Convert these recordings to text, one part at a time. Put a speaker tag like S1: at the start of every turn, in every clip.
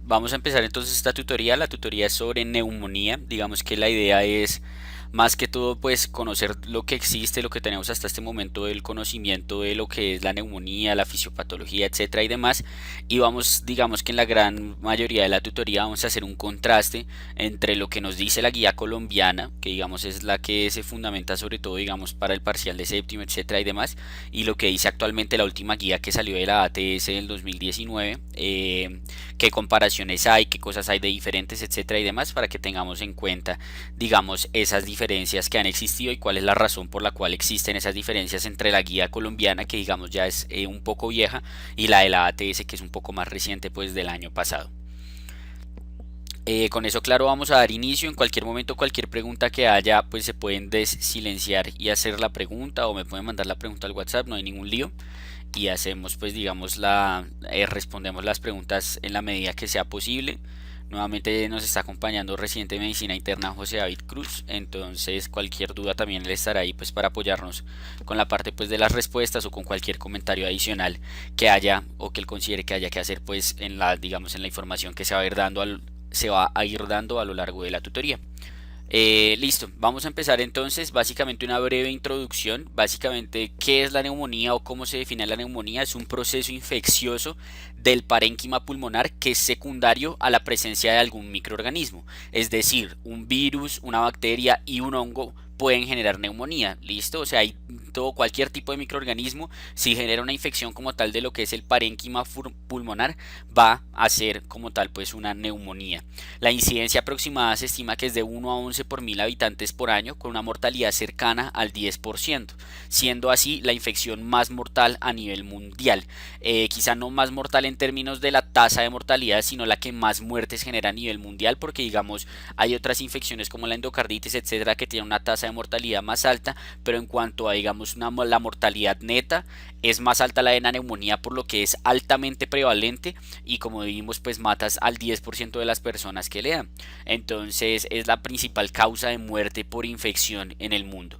S1: vamos a empezar entonces esta tutoría. La tutoría es sobre neumonía. Digamos que la idea es más que todo pues conocer lo que existe, lo que tenemos hasta este momento del conocimiento de lo que es la neumonía, la fisiopatología, etcétera y demás. Y vamos, digamos que en la gran mayoría de la tutoría vamos a hacer un contraste entre lo que nos dice la guía colombiana, que digamos es la que se fundamenta sobre todo digamos para el parcial de séptimo, etcétera y demás, y lo que dice actualmente la última guía que salió de la ATS del 2019, qué comparaciones hay, qué cosas hay de diferentes, etcétera y demás, para que tengamos en cuenta, digamos, esas diferencias que han existido y cuál es la razón por la cual existen esas diferencias entre la guía colombiana, que digamos ya es un poco vieja, y la de la ATS, que es un poco más reciente, pues del año pasado. Con eso claro vamos a dar inicio. En cualquier momento cualquier pregunta que haya pues se pueden silenciar y hacer la pregunta, o me pueden mandar la pregunta al WhatsApp, no hay ningún lío, y hacemos pues digamos respondemos las preguntas en la medida que sea posible. Nuevamente nos está acompañando residente de medicina interna José David Cruz, entonces cualquier duda también él estará ahí pues para apoyarnos con la parte pues de las respuestas, o con cualquier comentario adicional que haya o que él considere que haya que hacer pues en la digamos en la información que se va a ir dando a lo largo de la tutoría. Listo, vamos a empezar entonces. Básicamente una breve introducción. Básicamente, ¿qué es la neumonía o cómo se define la neumonía? Es un proceso infeccioso del parénquima pulmonar que es secundario a la presencia de algún microorganismo. Es decir, un virus, una bacteria y un hongo pueden generar neumonía. ¿Listo? O sea, hay cualquier tipo de microorganismo, si genera una infección como tal de lo que es el parénquima pulmonar, va a ser como tal pues una neumonía. La incidencia aproximada se estima que es de 1 a 11 por mil habitantes por año, con una mortalidad cercana al 10%, siendo así la infección más mortal a nivel mundial. Quizá no más mortal en términos de la tasa de mortalidad, sino la que más muertes genera a nivel mundial, porque digamos hay otras infecciones como la endocarditis, etcétera, que tienen una tasa de mortalidad más alta, pero en cuanto a digamos la mortalidad neta, es más alta la de la neumonía, por lo que es altamente prevalente, y como vimos pues matas al 10% de las personas que le dan. Entonces es la principal causa de muerte por infección en el mundo.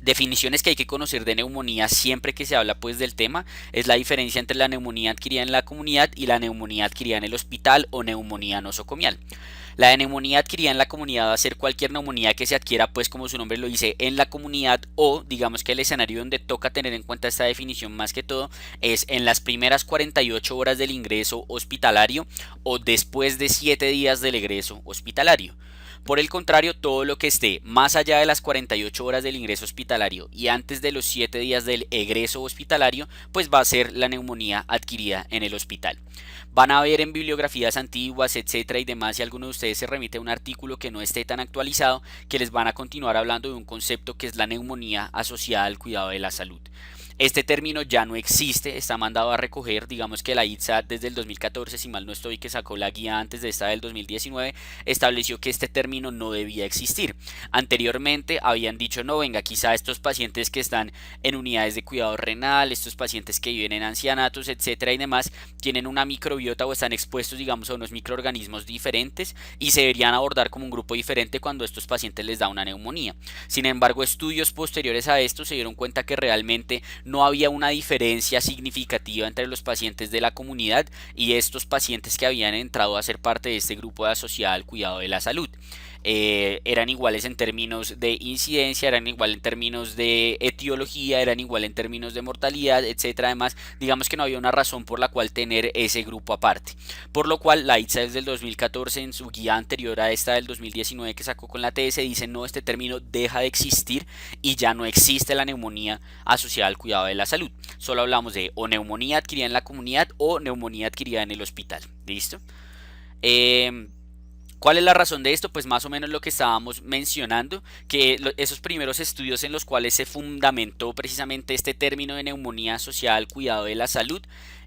S1: Definiciones que hay que conocer de neumonía siempre que se habla pues del tema es la diferencia entre la neumonía adquirida en la comunidad y la neumonía adquirida en el hospital o neumonía nosocomial. La de neumonía adquirida en la comunidad va a ser cualquier neumonía que se adquiera, pues como su nombre lo dice, en la comunidad, o digamos que el escenario donde toca tener en cuenta esta definición más que todo es en las primeras 48 horas del ingreso hospitalario o después de 7 días del egreso hospitalario. Por el contrario, todo lo que esté más allá de las 48 horas del ingreso hospitalario y antes de los 7 días del egreso hospitalario, pues va a ser la neumonía adquirida en el hospital. Van a ver en bibliografías antiguas, etcétera y demás, si alguno de ustedes se remite a un artículo que no esté tan actualizado, que les van a continuar hablando de un concepto que es la neumonía asociada al cuidado de la salud. Este término ya no existe, está mandado a recoger. Digamos que la ITSA desde el 2014, si mal no estoy, que sacó la guía antes de esta del 2019, estableció que este término no debía existir. Anteriormente habían dicho, no, venga, quizá estos pacientes que están en unidades de cuidado renal, estos pacientes que viven en ancianatos, etcétera y demás, tienen una microbiota o están expuestos, digamos, a unos microorganismos diferentes y se deberían abordar como un grupo diferente cuando a estos pacientes les da una neumonía. Sin embargo, estudios posteriores a esto se dieron cuenta que realmente no había una diferencia significativa entre los pacientes de la comunidad y estos pacientes que habían entrado a ser parte de este grupo asociado al cuidado de la salud. Eran iguales en términos de incidencia, eran igual en términos de etiología, eran igual en términos de mortalidad, etcétera. Además, digamos que no había una razón por la cual tener ese grupo aparte. Por lo cual, la ITSA desde el 2014, en su guía anterior a esta del 2019 que sacó con la TS, dice no, este término deja de existir y ya no existe la neumonía asociada al cuidado de la salud. Solo hablamos de o neumonía adquirida en la comunidad o neumonía adquirida en el hospital. ¿Listo? ¿Cuál es la razón de esto? Pues más o menos lo que estábamos mencionando, que esos primeros estudios en los cuales se fundamentó precisamente este término de neumonía asociada al cuidado de la salud,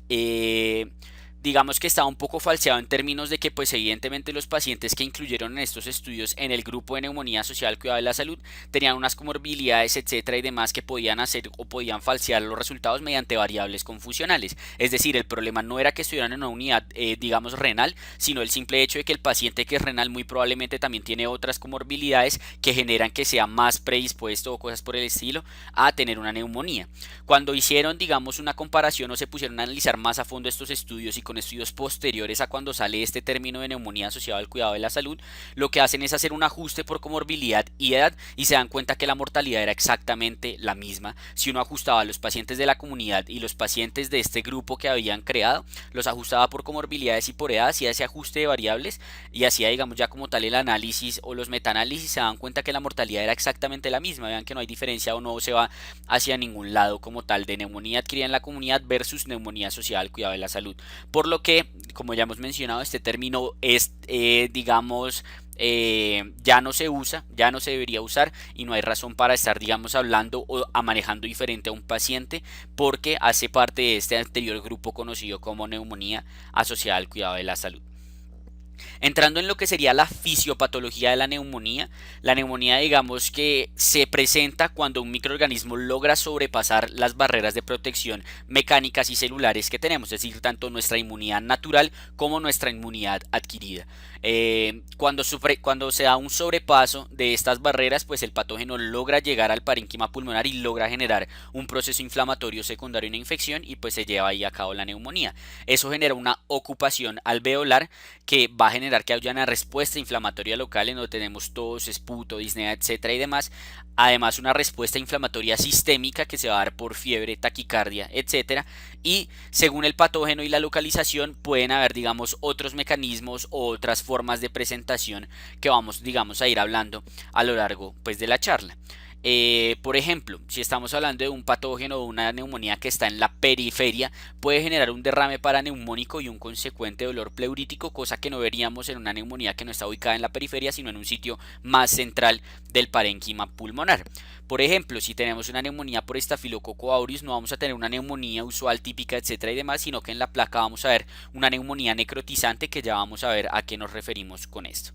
S1: eh, digamos que estaba un poco falseado en términos de que pues evidentemente los pacientes que incluyeron en estos estudios en el grupo de neumonía asociada al cuidado de la salud tenían unas comorbilidades, etcétera y demás, que podían hacer o podían falsear los resultados mediante variables confusionales. Es decir, el problema no era que estuvieran en una unidad digamos renal, sino el simple hecho de que el paciente que es renal muy probablemente también tiene otras comorbilidades que generan que sea más predispuesto o cosas por el estilo a tener una neumonía. Cuando hicieron digamos una comparación o se pusieron a analizar más a fondo estos estudios y con estudios posteriores a cuando sale este término de neumonía asociado al cuidado de la salud, lo que hacen es hacer un ajuste por comorbilidad y edad y se dan cuenta que la mortalidad era exactamente la misma. Si uno ajustaba a los pacientes de la comunidad y los pacientes de este grupo que habían creado, los ajustaba por comorbilidades y por edad, hacía ese ajuste de variables y hacía, digamos, ya como tal el análisis o los metaanálisis, se dan cuenta que la mortalidad era exactamente la misma. Vean que no hay diferencia o no se va hacia ningún lado como tal de neumonía adquirida en la comunidad versus neumonía asociada al cuidado de la salud. Por lo que, como ya hemos mencionado, este término es, digamos, ya no se usa, ya no se debería usar y no hay razón para estar, digamos, hablando o manejando diferente a un paciente porque hace parte de este anterior grupo conocido como neumonía asociada al cuidado de la salud. Entrando en lo que sería la fisiopatología de la neumonía digamos que se presenta cuando un microorganismo logra sobrepasar las barreras de protección mecánicas y celulares que tenemos, es decir, tanto nuestra inmunidad natural como nuestra inmunidad adquirida. Cuando se da un sobrepaso de estas barreras, pues el patógeno logra llegar al parénquima pulmonar y logra generar un proceso inflamatorio secundario a una infección y pues se lleva ahí a cabo la neumonía. Eso genera una ocupación alveolar que va a generar que haya una respuesta inflamatoria local en donde tenemos tos, esputo, disnea, etcétera y demás. Además, una respuesta inflamatoria sistémica que se va a dar por fiebre, taquicardia, etcétera. Y según el patógeno y la localización, pueden haber, digamos, otros mecanismos o otras formas de presentación que vamos, digamos, a ir hablando a lo largo, pues, de la charla. Por ejemplo, si estamos hablando de un patógeno o una neumonía que está en la periferia, puede generar un derrame paraneumónico y un consecuente dolor pleurítico, cosa que no veríamos en una neumonía que no está ubicada en la periferia, sino en un sitio más central del parénquima pulmonar. Por ejemplo, si tenemos una neumonía por Staphylococcus aureus, no vamos a tener una neumonía usual, típica, etcétera y demás, sino que en la placa vamos a ver una neumonía necrotizante, que ya vamos a ver a qué nos referimos con esto.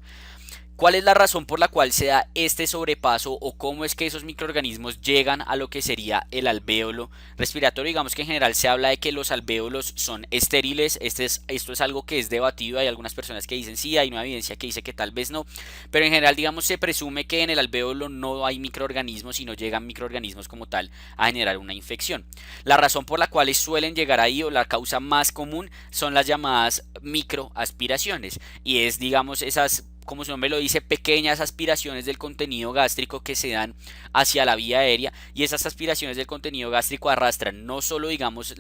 S1: ¿Cuál es la razón por la cual se da este sobrepaso o cómo es que esos microorganismos llegan a lo que sería el alvéolo respiratorio? Digamos que en general se habla de que los alvéolos son estériles. Esto es algo que es debatido. Hay algunas personas que dicen sí, hay una evidencia que dice que tal vez no, pero en general, digamos, se presume que en el alvéolo no hay microorganismos y no llegan microorganismos como tal a generar una infección. La razón por la cual suelen llegar ahí, o la causa más común, son las llamadas microaspiraciones, y es, digamos, esas, como su nombre lo dice, pequeñas aspiraciones del contenido gástrico que se dan hacia la vía aérea, y esas aspiraciones del contenido gástrico arrastran no solo, digamos,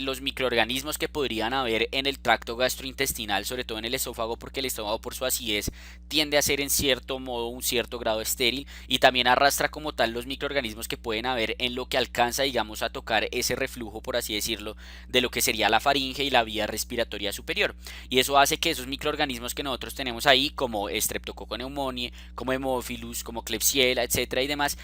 S1: los microorganismos que podrían haber en el tracto gastrointestinal, sobre todo en el esófago, porque el estómago por su acidez tiende a ser en cierto modo un cierto grado estéril, y también arrastra como tal los microorganismos que pueden haber en lo que alcanza, digamos, a tocar ese reflujo, por así decirlo, de lo que sería la faringe y la vía respiratoria superior, y eso hace que esos microorganismos que nosotros tenemos ahí, como Streptococcus pneumoniae, como Haemophilus, como Klebsiella, etcétera y demás,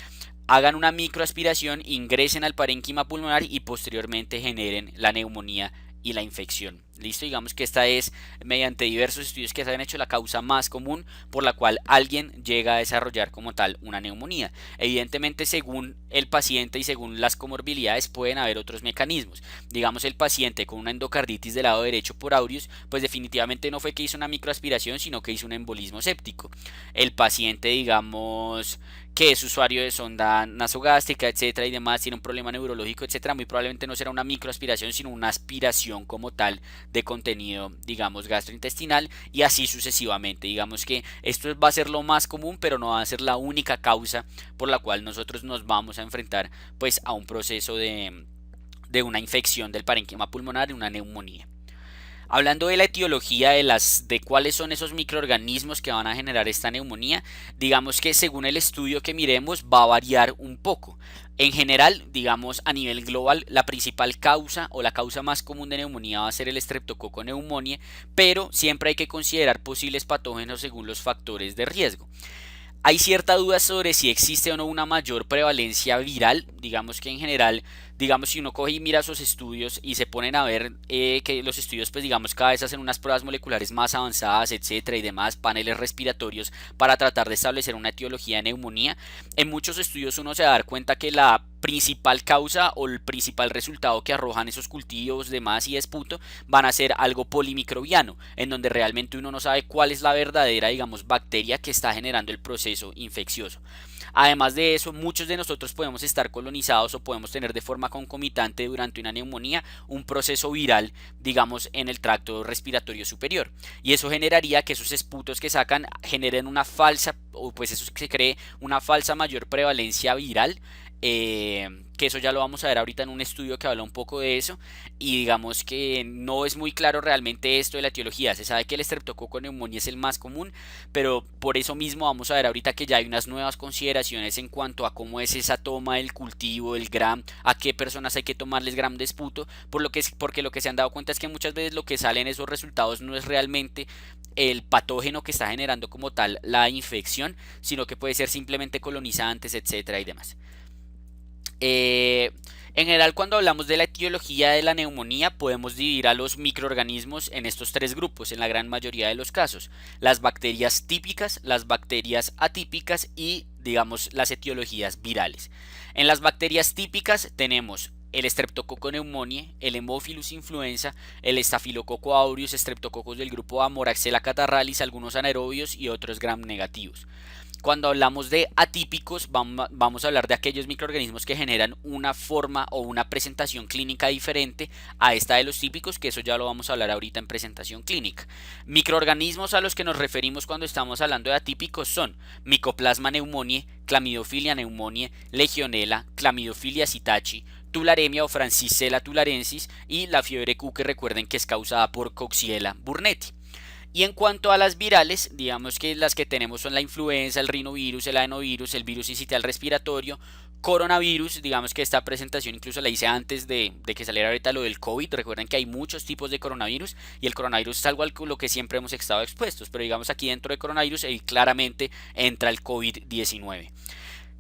S1: hagan una microaspiración, ingresen al parénquima pulmonar y posteriormente generen la neumonía y la infección. Listo, digamos que esta es, mediante diversos estudios que se han hecho, la causa más común por la cual alguien llega a desarrollar como tal una neumonía. Evidentemente, según el paciente y según las comorbilidades, pueden haber otros mecanismos. Digamos, el paciente con una endocarditis del lado derecho por aureus, pues definitivamente no fue que hizo una microaspiración, sino que hizo un embolismo séptico. El paciente, digamos, que es usuario de sonda nasogástrica, etcétera y demás, tiene un problema neurológico, etcétera, muy probablemente no será una microaspiración, sino una aspiración como tal de contenido, digamos, gastrointestinal, y así sucesivamente. Digamos que esto va a ser lo más común, pero no va a ser la única causa por la cual nosotros nos vamos a enfrentar, pues, a un proceso de una infección del parénquima pulmonar y una neumonía. Hablando de la etiología de cuáles son esos microorganismos que van a generar esta neumonía, digamos que según el estudio que miremos va a variar un poco. En general, digamos, a nivel global, la principal causa o la causa más común de neumonía va a ser el Streptococcus pneumoniae, pero siempre hay que considerar posibles patógenos según los factores de riesgo. Hay cierta duda sobre si existe o no una mayor prevalencia viral. Digamos que en general, digamos, si uno coge y mira esos estudios y se ponen a ver que los estudios, pues, digamos, cada vez hacen unas pruebas moleculares más avanzadas, etcétera y demás, paneles respiratorios para tratar de establecer una etiología de neumonía, en muchos estudios uno se va a dar cuenta que la principal causa o el principal resultado que arrojan esos cultivos, demás y esputo van a ser algo polimicrobiano, en donde realmente uno no sabe cuál es la verdadera, digamos, bacteria que está generando el proceso infeccioso. Además de eso, muchos de nosotros podemos estar colonizados o podemos tener de forma concomitante durante una neumonía un proceso viral, digamos, en el tracto respiratorio superior. Y eso generaría que esos esputos que sacan generen una falsa, o pues eso se cree una falsa mayor prevalencia viral, que eso ya lo vamos a ver ahorita en un estudio que habla un poco de eso, y digamos que no es muy claro realmente esto de la etiología. Se sabe que el estreptococo neumonía es el más común, pero por eso mismo vamos a ver ahorita que ya hay unas nuevas consideraciones en cuanto a cómo es esa toma del cultivo, el gram, a qué personas hay que tomarles gram de esputo, porque lo que se han dado cuenta es que muchas veces lo que sale en esos resultados no es realmente el patógeno que está generando como tal la infección, sino que puede ser simplemente colonizantes, etcétera y demás. Eh, en general, cuando hablamos de la etiología de la neumonía, podemos dividir a los microorganismos en estos tres grupos, en la gran mayoría de los casos: las bacterias típicas, las bacterias atípicas y, digamos, las etiologías virales. En las bacterias típicas tenemos el Streptococcus pneumoniae, el Haemophilus influenza, el Staphylococcus aureus, streptococos del grupo Amoraxella catarrhalis, algunos anaerobios y otros gram negativos. Cuando hablamos de atípicos, vamos a hablar de aquellos microorganismos que generan una forma o una presentación clínica diferente a esta de los típicos, que eso ya lo vamos a hablar ahorita en presentación clínica. Microorganismos a los que nos referimos cuando estamos hablando de atípicos son Mycoplasma pneumoniae, Chlamydophila pneumoniae, Legionella, Chlamydophila psittaci, tularemia o Francisella tularensis y la fiebre Q, que recuerden que es causada por Coxiella burnetii. Y en cuanto a las virales, digamos que las que tenemos son la influenza, el rinovirus, el adenovirus, el virus incitial respiratorio, coronavirus. Digamos que esta presentación incluso la hice antes de que saliera ahorita lo del COVID. Recuerden que hay muchos tipos de coronavirus y el coronavirus es algo a lo que siempre hemos estado expuestos, pero digamos aquí dentro de coronavirus claramente entra el COVID-19.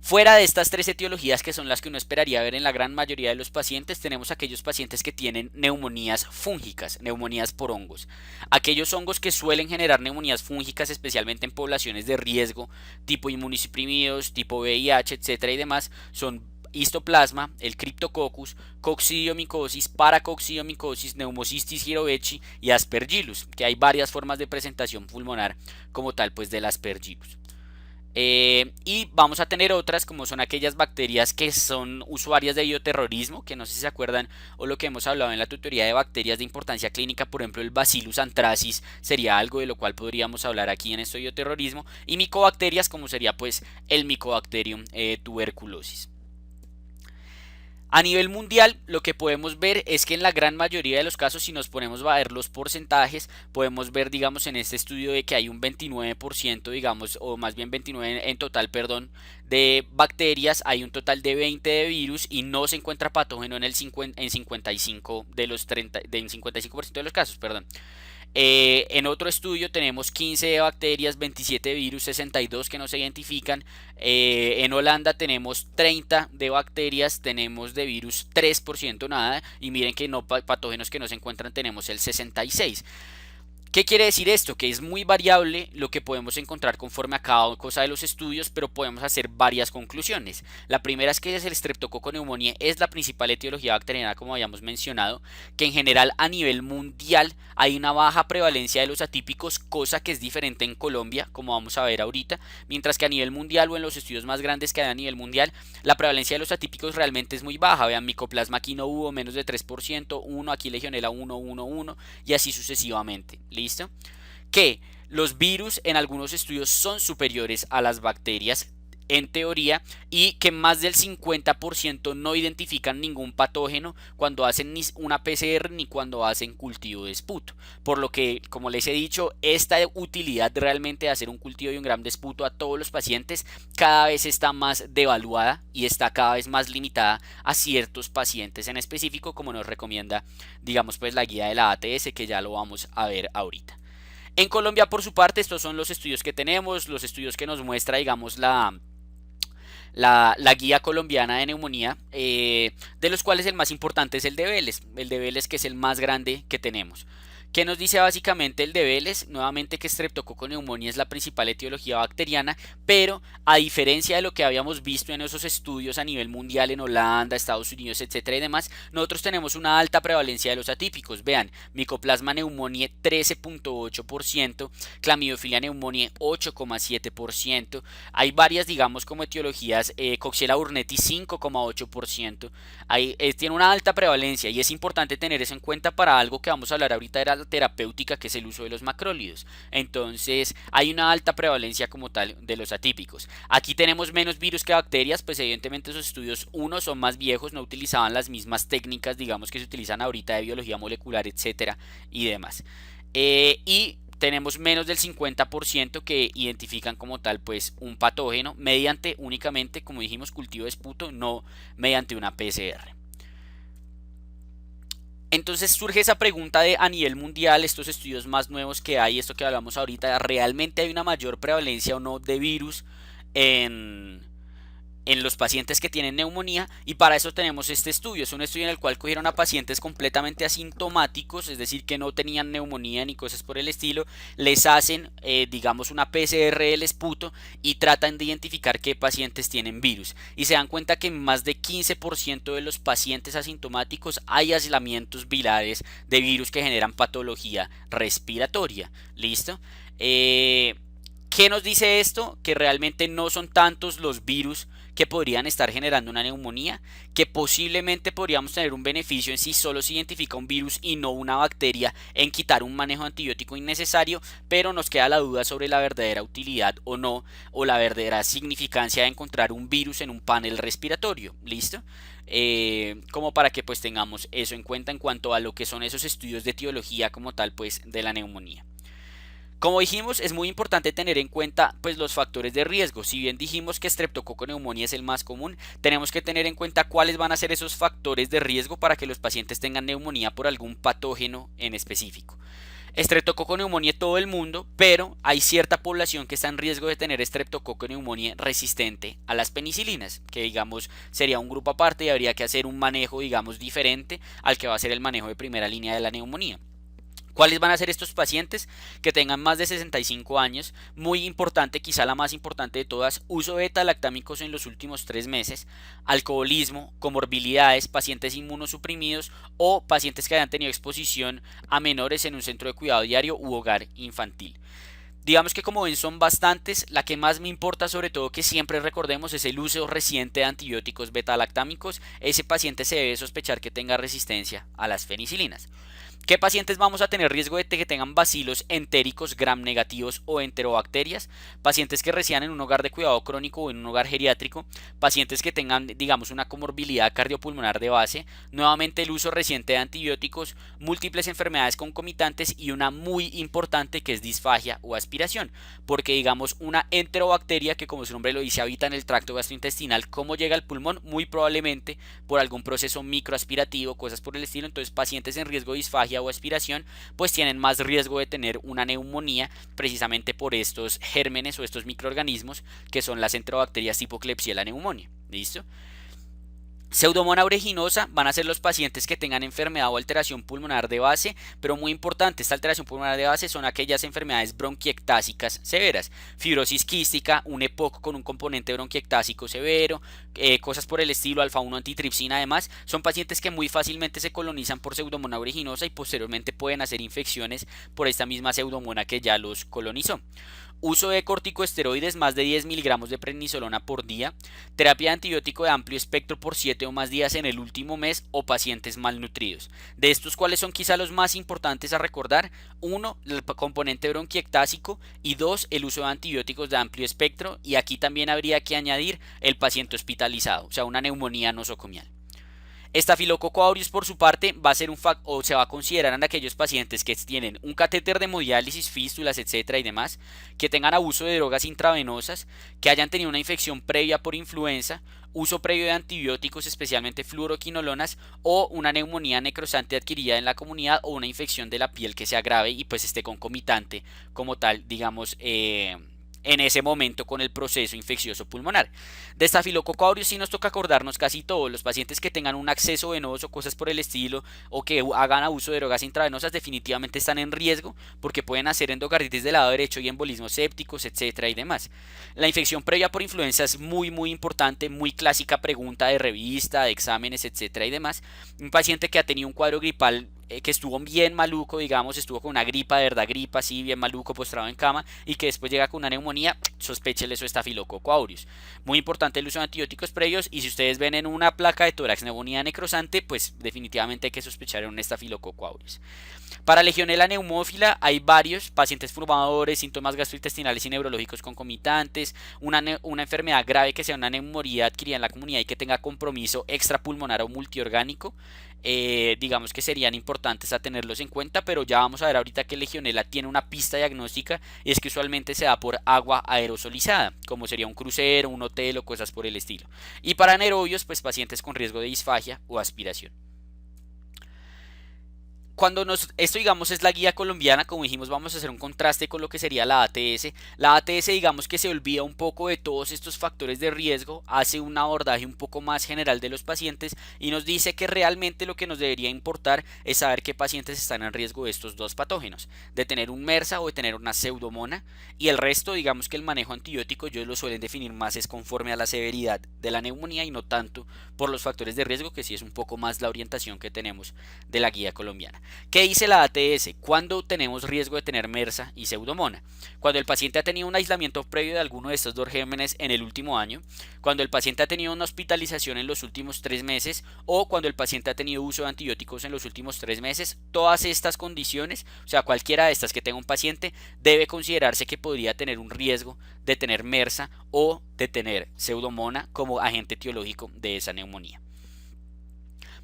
S1: Fuera de estas tres etiologías, que son las que uno esperaría ver en la gran mayoría de los pacientes, tenemos aquellos pacientes que tienen neumonías fúngicas, neumonías por hongos. Aquellos hongos que suelen generar neumonías fúngicas, especialmente en poblaciones de riesgo, tipo inmunosuprimidos, tipo VIH, etcétera y demás, son histoplasma, el Cryptococcus, coccidiomicosis, paracoccidiomicosis, pneumocystis jirovecii y aspergillus, que hay varias formas de presentación pulmonar como tal pues del aspergillus. Y vamos a tener otras, como son aquellas bacterias que son usuarias de bioterrorismo, que no sé si se acuerdan, o lo que hemos hablado en la tutoría de bacterias de importancia clínica, por ejemplo el Bacillus anthracis sería algo de lo cual podríamos hablar aquí en este bioterrorismo, y micobacterias como sería pues el Mycobacterium tuberculosis. A nivel mundial, lo que podemos ver es que en la gran mayoría de los casos, si nos ponemos a ver los porcentajes, podemos ver, digamos, en este estudio de que hay un 29%, digamos, o más bien 29 en total, perdón, de bacterias, hay un total de 20 de virus y no se encuentra patógeno en 55 de los 30, en 55% de los casos, perdón. En otro estudio tenemos 15 de bacterias, 27 de virus, 62 que no se identifican. En Holanda tenemos 30 de bacterias, tenemos de virus 3% nada. Y miren que no patógenos que no se encuentran tenemos el 66. ¿Qué quiere decir esto? Que es muy variable lo que podemos encontrar conforme a cada cosa de los estudios, pero podemos hacer varias conclusiones. La primera es que el Streptococcus pneumoniae es la principal etiología bacteriana, como habíamos mencionado, que en general a nivel mundial hay una baja prevalencia de los atípicos, cosa que es diferente en Colombia, como vamos a ver ahorita, mientras que a nivel mundial o en los estudios más grandes que hay a nivel mundial, la prevalencia de los atípicos realmente es muy baja. Vean, Mycoplasma aquí no hubo, menos de 3%, 1, aquí Legionella 1, 1, 1 y así sucesivamente. ¿Listo? Que los virus en algunos estudios son superiores a las bacterias en teoría, y que más del 50% no identifican ningún patógeno cuando hacen ni una PCR ni cuando hacen cultivo de esputo. Por lo que, como les he dicho, esta utilidad realmente de hacer un cultivo de un gram de esputo a todos los pacientes cada vez está más devaluada y está cada vez más limitada a ciertos pacientes en específico, como nos recomienda, digamos, pues la guía de la ATS, que ya lo vamos a ver ahorita. En Colombia, por su parte, estos son los estudios que tenemos, los estudios que nos muestra, digamos, la guía colombiana de neumonía, de los cuales el más importante es el de Vélez, que es el más grande que tenemos. ¿Qué nos dice básicamente el de Vélez? Nuevamente que Streptococcus pneumoniae es la principal etiología bacteriana, pero a diferencia de lo que habíamos visto en esos estudios a nivel mundial en Holanda, Estados Unidos, etcétera y demás, nosotros tenemos una alta prevalencia de los atípicos. Vean, Mycoplasma pneumoniae 13.8%, Chlamydophila pneumoniae 8.7%, hay varias, digamos, como etiologías, Coxiella burnetii 5.8%, tiene una alta prevalencia y es importante tener eso en cuenta para algo que vamos a hablar ahorita de la terapéutica, que es el uso de los macrólidos. Entonces hay una alta prevalencia como tal de los atípicos. Aquí tenemos menos virus que bacterias, pues evidentemente esos estudios, unos son más viejos, no utilizaban las mismas técnicas, digamos, que se utilizan ahorita de biología molecular, etcétera y demás. Y tenemos menos del 50% que identifican como tal pues un patógeno mediante únicamente, como dijimos, cultivo de esputo, no mediante una PCR. Entonces surge esa pregunta de a nivel mundial, estos estudios más nuevos que hay, esto que hablamos ahorita, ¿realmente hay una mayor prevalencia o no de virus en los pacientes que tienen neumonía? Y para eso tenemos este estudio. Es un estudio en el cual cogieron a pacientes completamente asintomáticos, es decir, que no tenían neumonía ni cosas por el estilo, les hacen, digamos, una PCR del esputo y tratan de identificar qué pacientes tienen virus. Y se dan cuenta que en más de 15% de los pacientes asintomáticos hay aislamientos virales de virus que generan patología respiratoria. ¿Listo? ¿Qué nos dice esto? Que realmente no son tantos los virus que podrían estar generando una neumonía, que posiblemente podríamos tener un beneficio en si solo se identifica un virus y no una bacteria en quitar un manejo antibiótico innecesario, pero nos queda la duda sobre la verdadera utilidad o no, o la verdadera significancia de encontrar un virus en un panel respiratorio. ¿Listo? Como para que pues tengamos eso en cuenta en cuanto a lo que son esos estudios de etiología como tal pues de la neumonía. Como dijimos, es muy importante tener en cuenta pues los factores de riesgo. Si bien dijimos que Streptococcus pneumoniae es el más común, tenemos que tener en cuenta cuáles van a ser esos factores de riesgo para que los pacientes tengan neumonía por algún patógeno en específico. Streptococcus pneumoniae todo el mundo, pero hay cierta población que está en riesgo de tener Streptococcus pneumoniae resistente a las penicilinas, que digamos sería un grupo aparte y habría que hacer un manejo, digamos, diferente al que va a ser el manejo de primera línea de la neumonía. ¿Cuáles van a ser estos pacientes? Que tengan más de 65 años, muy importante, quizá la más importante de todas, uso de beta-lactámicos en los últimos 3 meses, alcoholismo, comorbilidades, pacientes inmunosuprimidos o pacientes que hayan tenido exposición a menores en un centro de cuidado diario u hogar infantil. Digamos que como ven son bastantes, la que más me importa sobre todo que siempre recordemos es el uso reciente de antibióticos beta-lactámicos. Ese paciente se debe sospechar que tenga resistencia a las penicilinas. ¿Qué pacientes vamos a tener riesgo de que tengan bacilos entéricos gram negativos o enterobacterias? Pacientes que residan en un hogar de cuidado crónico o en un hogar geriátrico, pacientes que tengan, digamos, una comorbilidad cardiopulmonar de base, nuevamente el uso reciente de antibióticos, múltiples enfermedades concomitantes y una muy importante que es disfagia o aspiración, porque digamos una enterobacteria que como su nombre lo dice habita en el tracto gastrointestinal, ¿cómo llega al pulmón? Muy probablemente por algún proceso microaspirativo, cosas por el estilo. Entonces pacientes en riesgo de disfagia o aspiración pues tienen más riesgo de tener una neumonía precisamente por estos gérmenes o estos microorganismos que son las enterobacterias tipo Klebsiella pneumoniae. ¿Listo? Pseudomonas aeruginosa van a ser los pacientes que tengan enfermedad o alteración pulmonar de base, pero muy importante, esta alteración pulmonar de base son aquellas enfermedades bronquiectásicas severas, fibrosis quística, un EPOC con un componente bronquiectásico severo, cosas por el estilo, alfa-1 antitripsina. Además, son pacientes que muy fácilmente se colonizan por Pseudomonas aeruginosa y posteriormente pueden hacer infecciones por esta misma pseudomona que ya los colonizó. Uso de corticosteroides, más de 10 miligramos de prednisolona por día, terapia de antibiótico de amplio espectro por 7 o más días en el último mes o pacientes malnutridos. De estos, ¿cuáles son quizá los más importantes a recordar? 1. El componente bronquiectásico y 2. El uso de antibióticos de amplio espectro, y aquí también habría que añadir el paciente hospitalizado, o sea, una neumonía nosocomial. Estafilococo aureus por su parte va a ser o se va a considerar en aquellos pacientes que tienen un catéter de hemodiálisis, fístulas, etcétera y demás, que tengan abuso de drogas intravenosas, que hayan tenido una infección previa por influenza, uso previo de antibióticos, especialmente fluoroquinolonas, o una neumonía necrosante adquirida en la comunidad o una infección de la piel que sea grave y pues esté concomitante como tal, digamos, en ese momento con el proceso infeccioso pulmonar. De estafilococo aureus sí nos toca acordarnos casi todos. Los pacientes que tengan un acceso venoso, cosas por el estilo, o que hagan abuso de drogas intravenosas, definitivamente están en riesgo porque pueden hacer endocarditis del lado derecho y embolismos sépticos, etcétera y demás. La infección previa por influenza es muy importante, muy clásica pregunta de revista, de exámenes, etcétera y demás. Un paciente que ha tenido un cuadro gripal que estuvo bien maluco, digamos, estuvo con una gripa, de verdad gripa, así bien maluco, postrado en cama, y que después llega con una neumonía, sospéchele su estafilococo aureus. Muy importante el uso de antibióticos previos, y si ustedes ven en una placa de tórax neumonía necrosante, pues definitivamente hay que sospechar en un estafilococo aureus. Para Legionela neumófila hay varios pacientes fumadores, síntomas gastrointestinales y neurológicos concomitantes, una enfermedad grave que sea una neumonía adquirida en la comunidad y que tenga compromiso extrapulmonar o multiorgánico. Digamos que serían importantes a tenerlos en cuenta, pero ya vamos a ver ahorita que Legionela tiene una pista diagnóstica y es que usualmente se da por agua aerosolizada, como sería un crucero, un hotel o cosas por el estilo. Y para anaerobios, pues pacientes con riesgo de disfagia o aspiración. Esto digamos es la guía colombiana, como dijimos vamos a hacer un contraste con lo que sería la ATS. La ATS digamos que se olvida un poco de todos estos factores de riesgo, hace un abordaje un poco más general de los pacientes y nos dice que realmente lo que nos debería importar es saber qué pacientes están en riesgo de estos dos patógenos, de tener un MRSA o de tener una pseudomona, y el resto digamos que el manejo antibiótico ellos lo suelen definir más es conforme a la severidad de la neumonía y no tanto por los factores de riesgo, que sí es un poco más la orientación que tenemos de la guía colombiana. ¿Qué dice la ATS? Cuando tenemos riesgo de tener MRSA y pseudomona. Cuando el paciente ha tenido un aislamiento previo de alguno de estos dos gérmenes en el último año, cuando el paciente ha tenido una hospitalización en los últimos 3 meses o cuando el paciente ha tenido uso de antibióticos en los últimos 3 meses. Todas estas condiciones, o sea, cualquiera de estas que tenga un paciente, debe considerarse que podría tener un riesgo de tener MRSA o de tener pseudomona como agente etiológico de esa neumonía.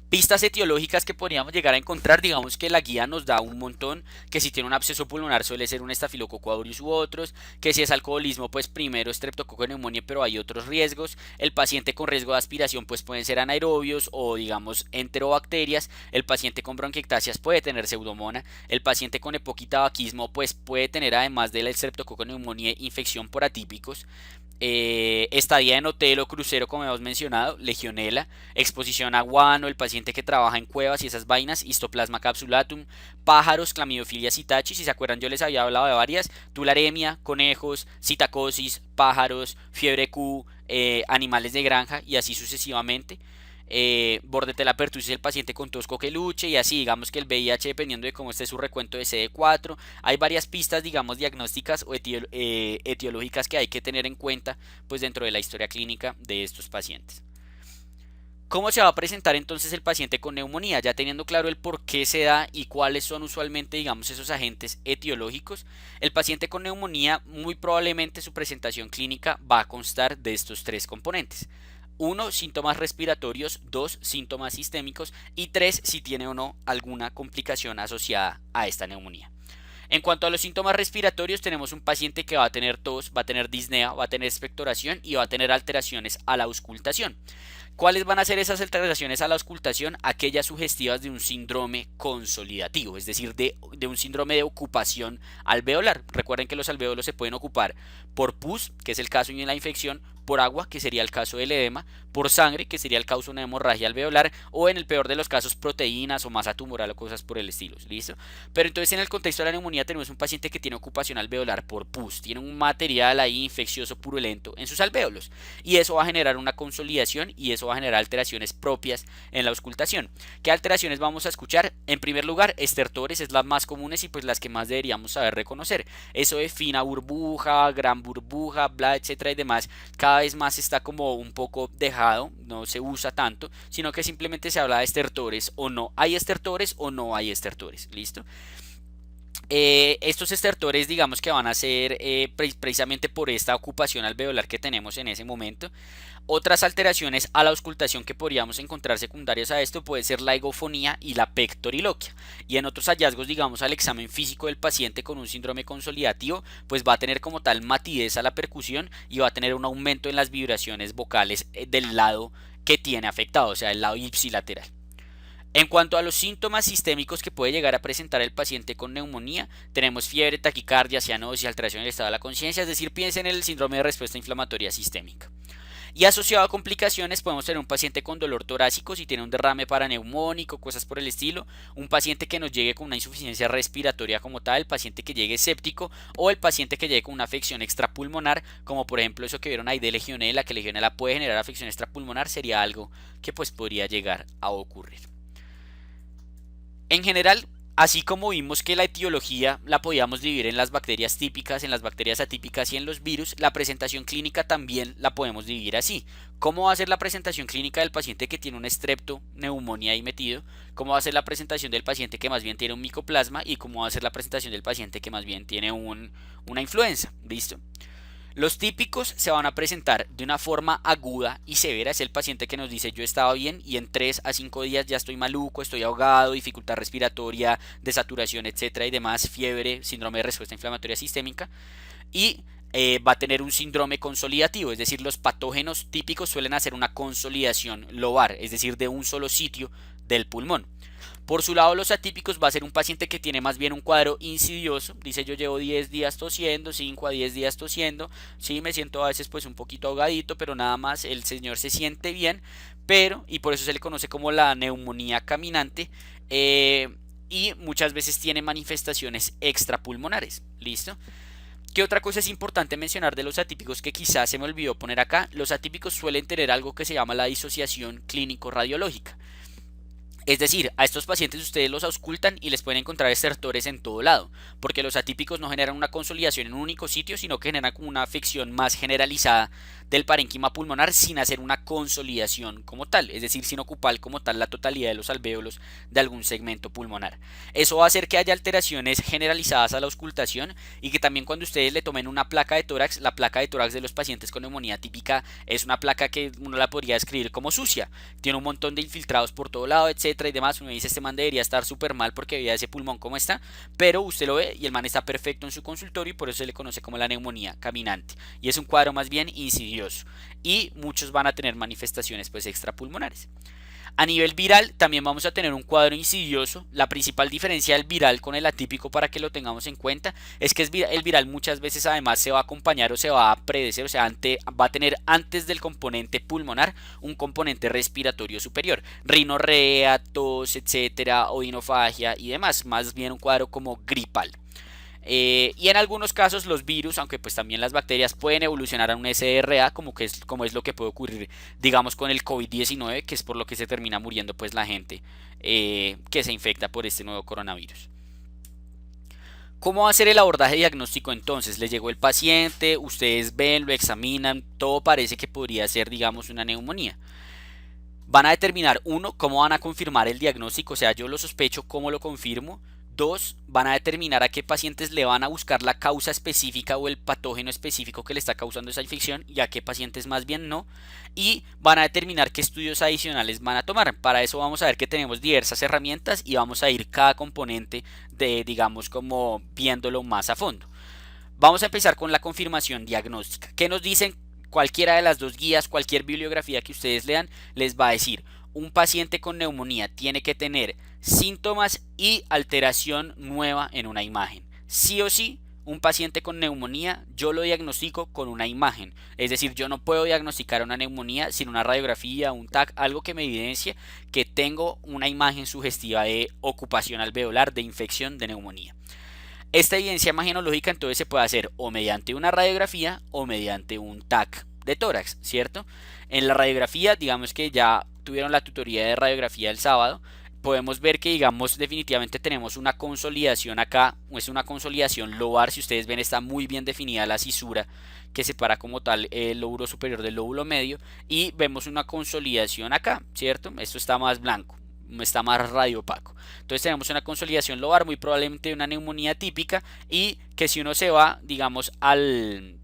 S1: Pistas etiológicas que podríamos llegar a encontrar, digamos que la guía nos da un montón, que si tiene un absceso pulmonar suele ser un estafilococo aureus u otros, que si es alcoholismo pues primero streptococo neumonía, pero hay otros riesgos. El paciente con riesgo de aspiración pues pueden ser anaerobios o digamos enterobacterias. El paciente con bronquiectasias puede tener pseudomona. El paciente con epoquitabaquismo pues puede tener además del streptococo neumonía infección por atípicos. Estadía en hotel o crucero como hemos mencionado, legionela, exposición a guano, el paciente que trabaja en cuevas y esas vainas, histoplasma capsulatum, pájaros, clamidofilias citachi, si se acuerdan yo les había hablado de varias, tularemia, conejos, citacosis, pájaros, fiebre Q, animales de granja y así sucesivamente. Bordetella pertussis el paciente con tos coqueluche y así digamos que el VIH dependiendo de cómo esté su recuento de CD4. Hay varias pistas digamos diagnósticas o etiológicas que hay que tener en cuenta pues dentro de la historia clínica de estos pacientes. ¿Cómo se va a presentar entonces el paciente con neumonía? Ya teniendo claro el por qué se da y cuáles son usualmente, digamos, esos agentes etiológicos, el paciente con neumonía muy probablemente su presentación clínica va a constar de estos tres componentes. 1. Síntomas respiratorios. 2. Síntomas sistémicos. Y 3. Si tiene o no alguna complicación asociada a esta neumonía. En cuanto a los síntomas respiratorios, tenemos un paciente que va a tener tos, va a tener disnea, va a tener expectoración y va a tener alteraciones a la auscultación. ¿Cuáles van a ser esas alteraciones a la auscultación? Aquellas sugestivas de un síndrome consolidativo, es decir, de un síndrome de ocupación alveolar. Recuerden que los alveolos se pueden ocupar por pus, que es el caso de la infección, por agua, que sería el caso del edema, por sangre, que sería el caso de una hemorragia alveolar, o en el peor de los casos proteínas o masa tumoral o cosas por el estilo, ¿listo? Pero entonces en el contexto de la neumonía tenemos un paciente que tiene ocupación alveolar por pus, tiene un material ahí infeccioso purulento en sus alvéolos, y eso va a generar una consolidación y eso va a generar alteraciones propias en la auscultación. ¿Qué alteraciones vamos a escuchar? En primer lugar, estertores es las más comunes y pues las que más deberíamos saber reconocer. Eso de fina burbuja, gran burbuja, bla, etcétera y demás, cada vez más está como un poco dejado, no se usa tanto, sino que simplemente se habla de estertores o no hay estertores o no hay estertores, ¿listo? Estos estertores digamos que van a ser precisamente por esta ocupación alveolar que tenemos en ese momento. Otras alteraciones a la auscultación que podríamos encontrar secundarias a esto puede ser la higofonía y la pectoriloquia. Y en otros hallazgos, digamos al examen físico del paciente con un síndrome consolidativo, pues va a tener como tal matidez a la percusión y va a tener un aumento en las vibraciones vocales del lado que tiene afectado, o sea, el lado ipsilateral. En cuanto a los síntomas sistémicos que puede llegar a presentar el paciente con neumonía, tenemos fiebre, taquicardia, cianosis, alteración del estado de la conciencia, es decir, piensen en el síndrome de respuesta inflamatoria sistémica. Y asociado a complicaciones podemos tener un paciente con dolor torácico si tiene un derrame paraneumónico, cosas por el estilo, un paciente que nos llegue con una insuficiencia respiratoria como tal, el paciente que llegue séptico o el paciente que llegue con una afección extrapulmonar, como por ejemplo eso que vieron ahí de legionela, que legionela puede generar afección extrapulmonar, sería algo que pues podría llegar a ocurrir. En general, así como vimos que la etiología la podíamos dividir en las bacterias típicas, en las bacterias atípicas y en los virus, la presentación clínica también la podemos dividir así. ¿Cómo va a ser la presentación clínica del paciente que tiene un estrepto, neumonía ahí metido? ¿Cómo va a ser la presentación del paciente que más bien tiene un micoplasma? ¿Y cómo va a ser la presentación del paciente que más bien tiene una influenza? ¿Listo? Los típicos se van a presentar de una forma aguda y severa. Es el paciente que nos dice yo estaba bien y en 3 a 5 días ya estoy maluco, estoy ahogado, dificultad respiratoria, desaturación, etcétera y demás, fiebre, síndrome de respuesta inflamatoria sistémica. Y va a tener un síndrome consolidativo, es decir, los patógenos típicos suelen hacer una consolidación lobar, es decir, de un solo sitio del pulmón. Por su lado, los atípicos va a ser un paciente que tiene más bien un cuadro insidioso. Dice yo llevo 10 días tosiendo, 5 a 10 días tosiendo. Sí, me siento a veces pues un poquito ahogadito, pero nada más el señor se siente bien. Pero, y por eso se le conoce como la neumonía caminante. Y muchas veces tiene manifestaciones extrapulmonares. ¿Listo? ¿Qué otra cosa es importante mencionar de los atípicos que quizás se me olvidó poner acá? Los atípicos suelen tener algo que se llama la disociación clínico-radiológica. Es decir, a estos pacientes ustedes los auscultan y les pueden encontrar estertores en todo lado, porque los atípicos no generan una consolidación en un único sitio, sino que generan como una afección más generalizada del parénquima pulmonar sin hacer una consolidación como tal, es decir, sin ocupar como tal la totalidad de los alvéolos de algún segmento pulmonar. Eso va a hacer que haya alteraciones generalizadas a la auscultación y que también cuando ustedes le tomen una placa de tórax, la placa de tórax de los pacientes con neumonía típica es una placa que uno la podría describir como sucia, tiene un montón de infiltrados por todo lado, etcétera y demás. Uno dice este man debería estar súper mal porque veía ese pulmón como está, pero usted lo ve y el man está perfecto en su consultorio y por eso se le conoce como la neumonía caminante y es un cuadro más bien insidioso y muchos van a tener manifestaciones pues extrapulmonares. A nivel viral también vamos a tener un cuadro insidioso. La principal diferencia del viral con el atípico para que lo tengamos en cuenta es que el viral muchas veces además se va a acompañar o se va a predecer, o sea, va a tener antes del componente pulmonar un componente respiratorio superior. Rinorrea, tos, etcétera, odinofagia y demás. Más bien un cuadro como gripal. Y en algunos casos los virus, aunque pues también las bacterias pueden evolucionar a un SRA, como es lo que puede ocurrir, digamos, con el COVID-19, que es por lo que se termina muriendo pues la gente que se infecta por este nuevo coronavirus. ¿Cómo va a ser el abordaje diagnóstico entonces? Les llegó el paciente, ustedes ven, lo examinan, todo parece que podría ser, digamos, una neumonía. Van a determinar, uno, cómo van a confirmar el diagnóstico, o sea, yo lo sospecho, cómo lo confirmo. Dos, van a determinar a qué pacientes le van a buscar la causa específica o el patógeno específico que le está causando esa infección y a qué pacientes más bien no. Y van a determinar qué estudios adicionales van a tomar. Para eso vamos a ver que tenemos diversas herramientas y vamos a ir cada componente de, digamos, como viéndolo más a fondo. Vamos a empezar con la confirmación diagnóstica. ¿Qué nos dicen? Cualquiera de las dos guías, cualquier bibliografía que ustedes lean, les va a decir, un paciente con neumonía tiene que tener síntomas y alteración nueva en una imagen. Sí o sí, un paciente con neumonía yo lo diagnostico con una imagen. Es decir, yo no puedo diagnosticar una neumonía sin una radiografía, un TAC, algo que me evidencie que tengo una imagen sugestiva de ocupación alveolar, de infección, de neumonía. Esta evidencia imagenológica entonces se puede hacer o mediante una radiografía o mediante un TAC de tórax, ¿cierto? En la radiografía, digamos que ya tuvieron la tutoría de radiografía el sábado, podemos ver que digamos definitivamente tenemos una consolidación acá, es una consolidación lobar, si ustedes ven está muy bien definida la cisura que separa como tal el lóbulo superior del lóbulo medio y vemos una consolidación acá, ¿cierto? Esto está más blanco, está más radiopaco. Entonces tenemos una consolidación lobar, muy probablemente una neumonía típica y que si uno se va, digamos, al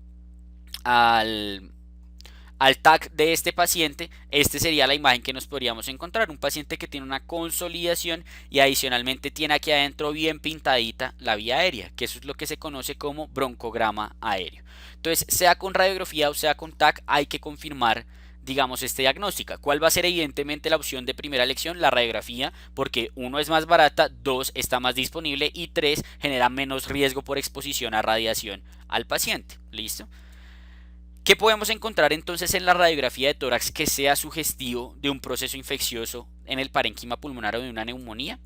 S1: TAC de este paciente, este sería la imagen que nos podríamos encontrar, un paciente que tiene una consolidación y adicionalmente tiene aquí adentro bien pintadita la vía aérea, que eso es lo que se conoce como broncograma aéreo. Entonces, sea con radiografía o sea con TAC, hay que confirmar digamos, este diagnóstico. ¿Cuál va a ser evidentemente la opción de primera elección? La radiografía, porque uno es más barata, dos está más disponible y tres genera menos riesgo por exposición a radiación al paciente. ¿Listo? ¿Qué podemos encontrar entonces en la radiografía de tórax que sea sugestivo de un proceso infeccioso en el parénquima pulmonar o de una neumonía?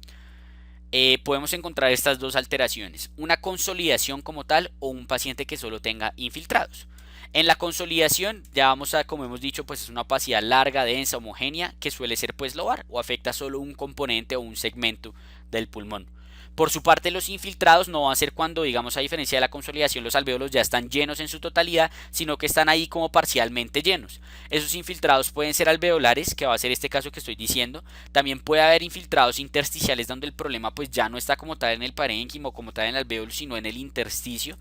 S1: Podemos encontrar estas dos alteraciones, una consolidación como tal o un paciente que solo tenga infiltrados. En la consolidación, ya vamos a, como hemos dicho, pues es una opacidad larga, densa, homogénea, que suele ser pues lobar o afecta solo un componente o un segmento del pulmón. Por su parte, los infiltrados no van a ser cuando, digamos, a diferencia de la consolidación, los alvéolos ya están llenos en su totalidad, sino que están ahí como parcialmente llenos. Esos infiltrados pueden ser alveolares, que va a ser este caso que estoy diciendo. También puede haber infiltrados intersticiales donde el problema pues ya no está como tal en el parénquima o como tal en el alvéolo, sino en el intersticio.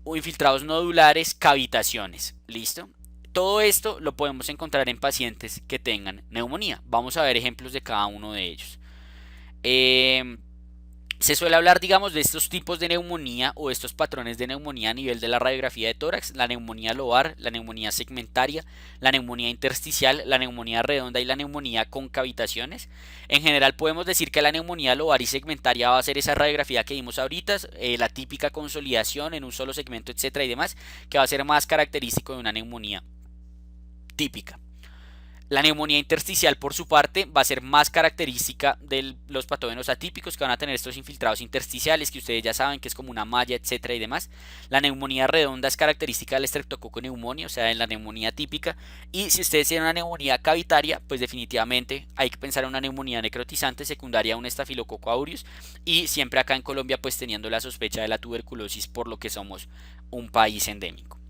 S1: O infiltrados nodulares, cavitaciones. ¿Listo? Todo esto lo podemos encontrar en pacientes que tengan neumonía. Vamos a ver ejemplos de cada uno de ellos. Se suele hablar, digamos, de estos tipos de neumonía o estos patrones de neumonía a nivel de la radiografía de tórax: la neumonía lobar, la neumonía segmentaria, la neumonía intersticial, la neumonía redonda y la neumonía con cavitaciones. En general podemos decir que la neumonía lobar y segmentaria va a ser esa radiografía que vimos ahorita, la típica consolidación en un solo segmento, etcétera y demás, que va a ser más característico de una neumonía típica. La neumonía intersticial, por su parte, va a ser más característica de los patógenos atípicos que van a tener estos infiltrados intersticiales, que ustedes ya saben que es como una malla, etcétera y demás. La neumonía redonda es característica del Streptococcus pneumoniae, o sea, en la neumonía típica. Y si ustedes tienen una neumonía cavitaria, pues definitivamente hay que pensar en una neumonía necrotizante secundaria a un Staphylococcus aureus. Y siempre acá en Colombia, pues teniendo la sospecha de la tuberculosis, por lo que somos un país endémico.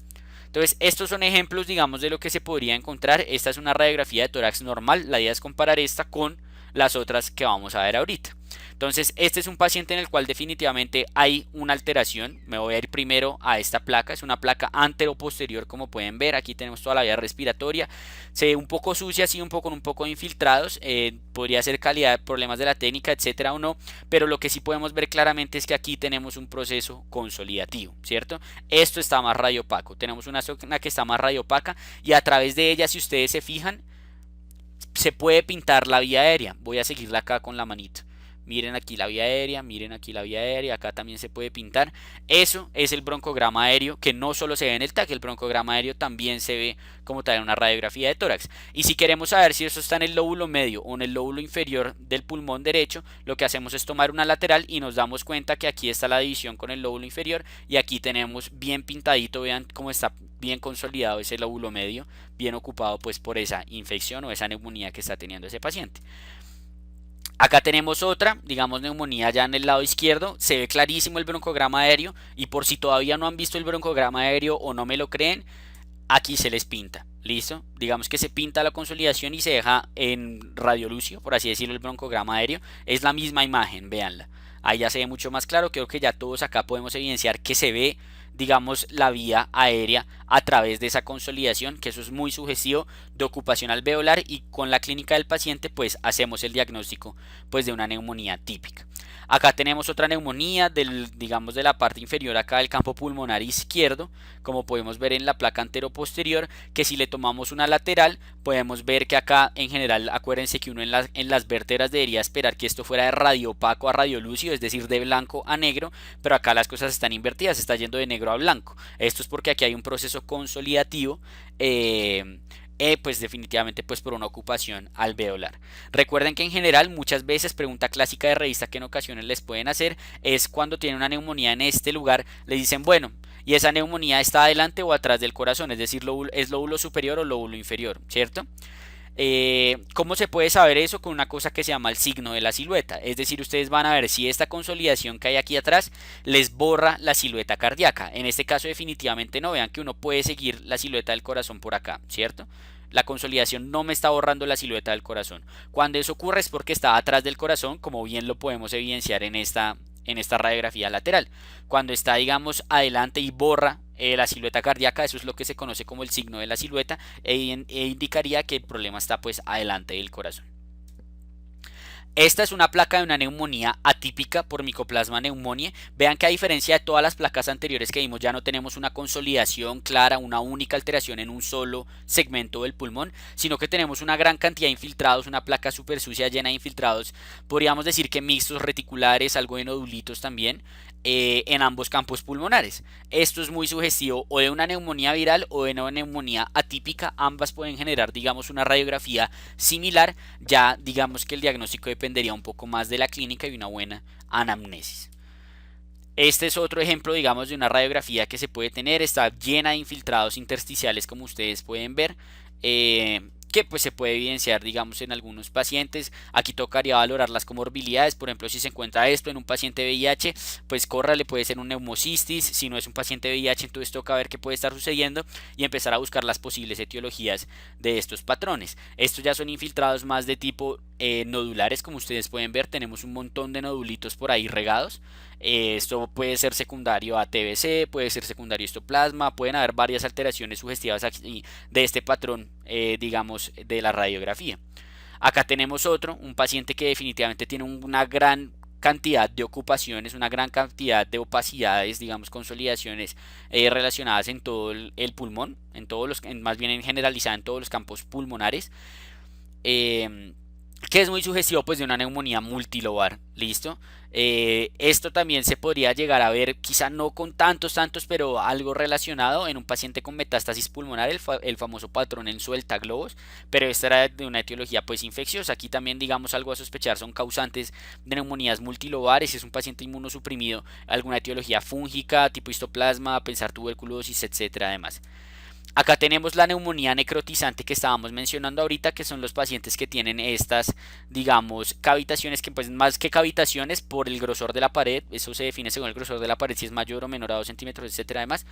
S1: Entonces, estos son ejemplos, digamos, de lo que se podría encontrar. Esta es una radiografía de tórax normal. La idea es comparar esta con las otras que vamos a ver ahorita. Entonces, este es un paciente en el cual definitivamente hay una alteración. Me voy a ir primero a esta placa. Es una placa antero-posterior, como pueden ver. Aquí tenemos toda la vía respiratoria. Se ve un poco sucia, así un poco de infiltrados. Podría ser calidad, problemas de la técnica, etcétera o no. Pero lo que sí podemos ver claramente es que aquí tenemos un proceso consolidativo, ¿cierto? Esto está más radiopaco. Tenemos una zona que está más radiopaca y a través de ella, si ustedes se fijan, se puede pintar la vía aérea. Voy a seguirla acá con la manito. Miren aquí la vía aérea, miren aquí la vía aérea, acá también se puede pintar. Eso es el broncograma aéreo, que no solo se ve en el TAC, el broncograma aéreo también se ve como tal en una radiografía de tórax. Y si queremos saber si eso está en el lóbulo medio o en el lóbulo inferior del pulmón derecho, lo que hacemos es tomar una lateral y nos damos cuenta que aquí está la división con el lóbulo inferior y aquí tenemos bien pintadito, vean cómo está bien consolidado ese lóbulo medio, bien ocupado pues por esa infección o esa neumonía que está teniendo ese paciente. Acá tenemos otra, digamos neumonía ya en el lado izquierdo, se ve clarísimo el broncograma aéreo y por si todavía no han visto el broncograma aéreo o no me lo creen, aquí se les pinta, ¿listo? Digamos que se pinta la consolidación y se deja en radiolucio, por así decirlo, el broncograma aéreo, es la misma imagen, véanla, ahí ya se ve mucho más claro, creo que ya todos acá podemos evidenciar que se ve, digamos, la vía aérea a través de esa consolidación, que eso es muy sugestivo de ocupación alveolar y con la clínica del paciente pues hacemos el diagnóstico pues de una neumonía típica. Acá tenemos otra neumonía digamos de la parte inferior acá del campo pulmonar izquierdo, como podemos ver en la placa anteroposterior, que si le tomamos una lateral podemos ver que acá en general, acuérdense que uno en las vértebras debería esperar que esto fuera de radiopaco a radiolúcido, es decir, de blanco a negro, pero acá las cosas están invertidas, está yendo de negro a blanco. Esto es porque aquí hay un proceso consolidativo, pues definitivamente pues por una ocupación alveolar. Recuerden que en general muchas veces, pregunta clásica de revista que en ocasiones les pueden hacer, es cuando tienen una neumonía en este lugar, le dicen bueno, y esa neumonía está adelante o atrás del corazón, es decir, es lóbulo superior o lóbulo inferior, ¿cierto? ¿Cómo se puede saber eso? Con una cosa que se llama el signo de la silueta, es decir, ustedes van a ver si esta consolidación que hay aquí atrás les borra la silueta cardíaca. En este caso definitivamente no, vean que uno puede seguir la silueta del corazón por acá, ¿cierto? La consolidación no me está borrando la silueta del corazón. Cuando eso ocurre es porque está atrás del corazón, como bien lo podemos evidenciar en esta radiografía lateral. Cuando está, digamos, adelante y borra la silueta cardíaca, eso es lo que se conoce como el signo de la silueta e indicaría que el problema está pues adelante del corazón. Esta es una placa de una neumonía atípica por Mycoplasma pneumoniae. Vean que a diferencia de todas las placas anteriores que vimos, ya no tenemos una consolidación clara, una única alteración en un solo segmento del pulmón, sino que tenemos una gran cantidad de infiltrados, una placa súper sucia llena de infiltrados. Podríamos decir que mixtos, reticulares, algo de nodulitos también. En ambos campos pulmonares. Esto es muy sugestivo o de una neumonía viral o de una neumonía atípica. Ambas pueden generar, digamos, una radiografía similar. Ya digamos que el diagnóstico dependería un poco más de la clínica y una buena anamnesis. Este es otro ejemplo, digamos, de una radiografía que se puede tener. Está llena de infiltrados intersticiales, como ustedes pueden ver. Que pues se puede evidenciar, digamos, en algunos pacientes. Aquí tocaría valorar las comorbilidades. Por ejemplo, si se encuentra esto en un paciente VIH, pues córrale, puede ser un neumocistis. Si no es un paciente VIH, entonces toca ver qué puede estar sucediendo y empezar a buscar las posibles etiologías de estos patrones. Estos ya son infiltrados más de tipo nodulares, como ustedes pueden ver. Tenemos un montón de nodulitos por ahí regados. Esto puede ser secundario a TBC, puede ser secundario a histoplasma, pueden haber varias alteraciones sugestivas aquí de este patrón, digamos, de la radiografía. Acá tenemos otro, un paciente que definitivamente tiene una gran cantidad de ocupaciones, una gran cantidad de opacidades, digamos, consolidaciones relacionadas en todo el pulmón, en todos los, más bien en generalizada en todos los campos pulmonares. Que es muy sugestivo pues de una neumonía multilobar, listo. Esto también se podría llegar a ver, quizá no con tantos, pero algo relacionado en un paciente con metástasis pulmonar, el famoso patrón en suelta globos, pero esta era de una etiología pues infecciosa. Aquí también digamos algo a sospechar, son causantes de neumonías multilobares. Si es un paciente inmunosuprimido, alguna etiología fúngica, tipo histoplasma, pensar tuberculosis, etcétera, además. Acá tenemos la neumonía necrotizante que estábamos mencionando ahorita, que son los pacientes que tienen estas, digamos, cavitaciones, que pues más que cavitaciones por el grosor de la pared, eso se define según el grosor de la pared, si es mayor o menor a 2 centímetros, etcétera, además,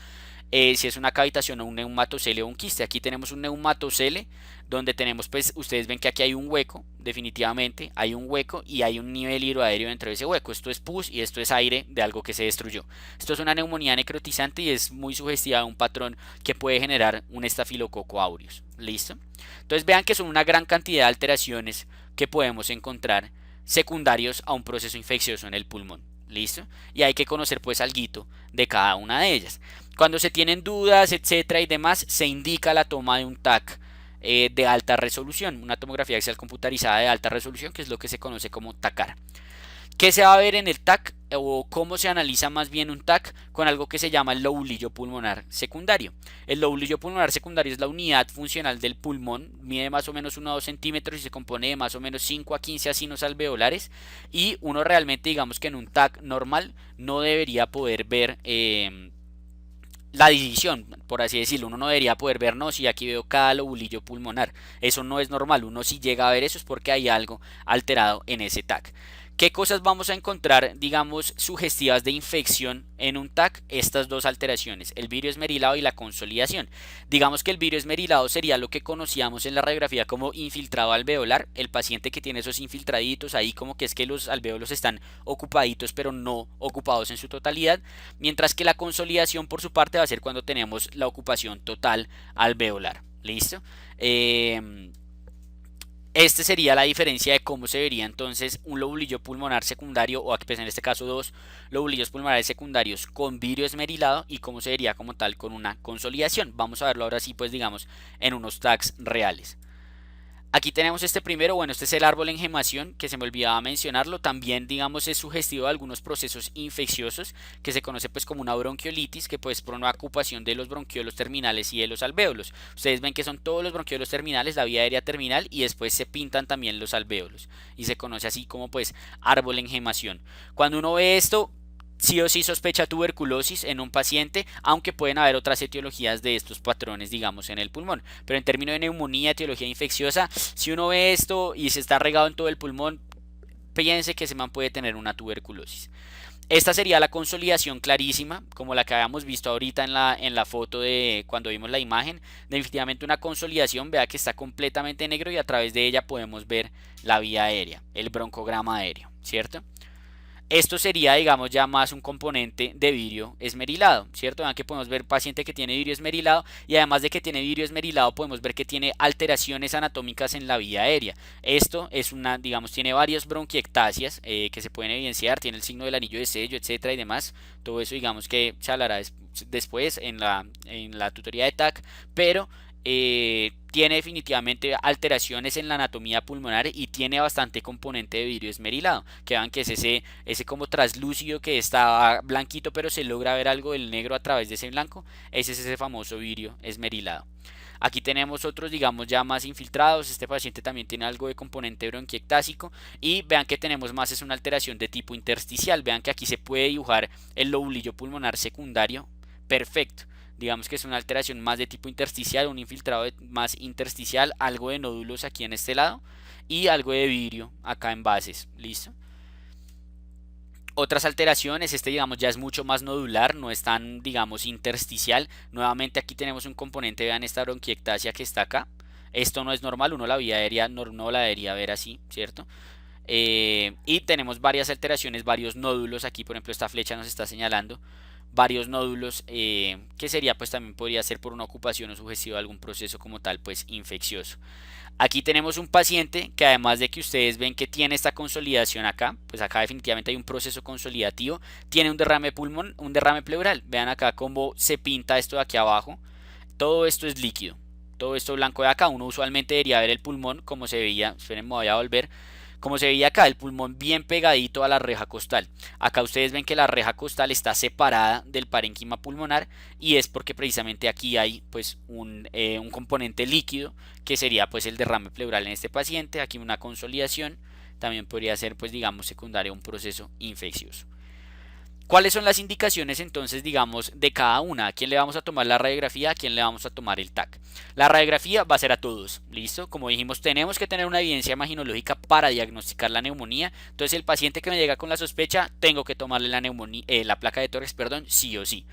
S1: si es una cavitación o un neumatocele o un quiste. Aquí tenemos un neumatocele donde tenemos, pues, ustedes ven que aquí hay un hueco, definitivamente, hay un hueco y hay un nivel hidroaéreo dentro de ese hueco. Esto es pus y esto es aire de algo que se destruyó. Esto es una neumonía necrotizante y es muy sugestiva de un patrón que puede generar un estafilococo aureus. ¿Listo? Entonces vean que son una gran cantidad de alteraciones que podemos encontrar secundarios a un proceso infeccioso en el pulmón. ¿Listo? Y hay que conocer pues algo de cada una de ellas. Cuando se tienen dudas, etcétera y demás, se indica la toma de un TAC de alta resolución, una tomografía axial computarizada de alta resolución, que es lo que se conoce como TACAR. ¿Qué se va a ver en el TAC o cómo se analiza más bien un TAC? Con algo que se llama el lobulillo pulmonar secundario. El lobulillo pulmonar secundario es la unidad funcional del pulmón, mide más o menos 1 a 2 centímetros y se compone de más o menos 5 a 15 acinos alveolares, y uno realmente, digamos que en un TAC normal no debería poder ver la división, por así decirlo. Uno no debería poder ver, no, si aquí veo cada lobulillo pulmonar, eso no es normal. Uno si llega a ver eso es porque hay algo alterado en ese TAC. ¿Qué cosas vamos a encontrar, digamos, sugestivas de infección en un TAC? Estas dos alteraciones, el virio esmerilado y la consolidación. Digamos que el virio esmerilado sería lo que conocíamos en la radiografía como infiltrado alveolar, el paciente que tiene esos infiltraditos ahí, como que es que los alveolos están ocupaditos pero no ocupados en su totalidad, mientras que la consolidación por su parte va a ser cuando tenemos la ocupación total alveolar. ¿Listo? Este sería la diferencia de cómo se vería entonces un lobulillo pulmonar secundario, o aquí pues en este caso dos lobulillos pulmonares secundarios con virio esmerilado, y cómo se vería como tal con una consolidación. Vamos a verlo ahora sí, pues digamos en unos tags reales. Aquí tenemos este primero, bueno, este es el árbol en gemación, que se me olvidaba mencionarlo. También, digamos, es sugestivo de algunos procesos infecciosos, que se conoce pues como una bronquiolitis, que pues por una ocupación de los bronquiolos terminales y de los alvéolos. Ustedes ven que son todos los bronquiolos terminales, la vía aérea terminal, y después se pintan también los alvéolos, y se conoce así como pues árbol en gemación. Cuando uno ve esto, sí o sí sospecha tuberculosis en un paciente, aunque pueden haber otras etiologías de estos patrones, digamos, en el pulmón. Pero en términos de neumonía, etiología infecciosa, si uno ve esto y se está regado en todo el pulmón, piense que ese man puede tener una tuberculosis. Esta sería la consolidación clarísima, como la que habíamos visto ahorita en la foto de cuando vimos la imagen. Definitivamente una consolidación, vea que está completamente negro y a través de ella podemos ver la vía aérea, el broncograma aéreo, ¿cierto? Esto sería, digamos, ya más un componente de vidrio esmerilado, ¿cierto? Vean que podemos ver paciente que tiene vidrio esmerilado y además de que tiene vidrio esmerilado podemos ver que tiene alteraciones anatómicas en la vía aérea. Esto es una, digamos, tiene varias bronquiectasias que se pueden evidenciar, tiene el signo del anillo de sello, etcétera y demás. Todo eso, digamos, que se hablará después en la tutoría de TAC, pero tiene definitivamente alteraciones en la anatomía pulmonar y tiene bastante componente de vidrio esmerilado. Que vean que es ese como traslúcido que está blanquito pero se logra ver algo del negro a través de ese blanco. Ese es ese famoso vidrio esmerilado. Aquí tenemos otros, digamos, ya más infiltrados. Este paciente también tiene algo de componente bronquiectásico. Y vean que tenemos más, es una alteración de tipo intersticial. Vean que aquí se puede dibujar el lobulillo pulmonar secundario. Perfecto. Digamos que es una alteración más de tipo intersticial, un infiltrado más intersticial, algo de nódulos aquí en este lado y algo de vidrio acá en bases. ¿Listo? Otras alteraciones, este digamos ya es mucho más nodular, no es tan digamos intersticial. Nuevamente aquí tenemos un componente, vean esta bronquiectasia que está acá. Esto no es normal, uno la vía aérea no la debería ver así, ¿cierto? Y tenemos varias alteraciones, varios nódulos, aquí por ejemplo esta flecha nos está señalando varios nódulos que sería pues también podría ser por una ocupación o sugestivo de algún proceso como tal pues infeccioso. Aquí tenemos un paciente que además de que ustedes ven que tiene esta consolidación acá, pues acá definitivamente hay un proceso consolidativo, tiene un derrame pulmón, un derrame pleural. Vean acá cómo se pinta esto de aquí abajo. Todo esto es líquido. Todo esto blanco de acá, uno usualmente debería ver el pulmón como se veía, esperen, me voy a volver, como se veía acá, el pulmón bien pegadito a la reja costal. Acá ustedes ven que la reja costal está separada del parénquima pulmonar y es porque precisamente aquí hay pues un componente líquido que sería pues el derrame pleural en este paciente. Aquí una consolidación, también podría ser pues digamos secundaria a un proceso infeccioso. ¿Cuáles son las indicaciones entonces, digamos, de cada una? ¿A quién le vamos a tomar la radiografía? ¿A quién le vamos a tomar el TAC? La radiografía va a ser a todos, ¿listo? Como dijimos, tenemos que tener una evidencia imaginológica para diagnosticar la neumonía. Entonces, el paciente que me llega con la sospecha, tengo que tomarle la placa de tórax, perdón, sí o sí.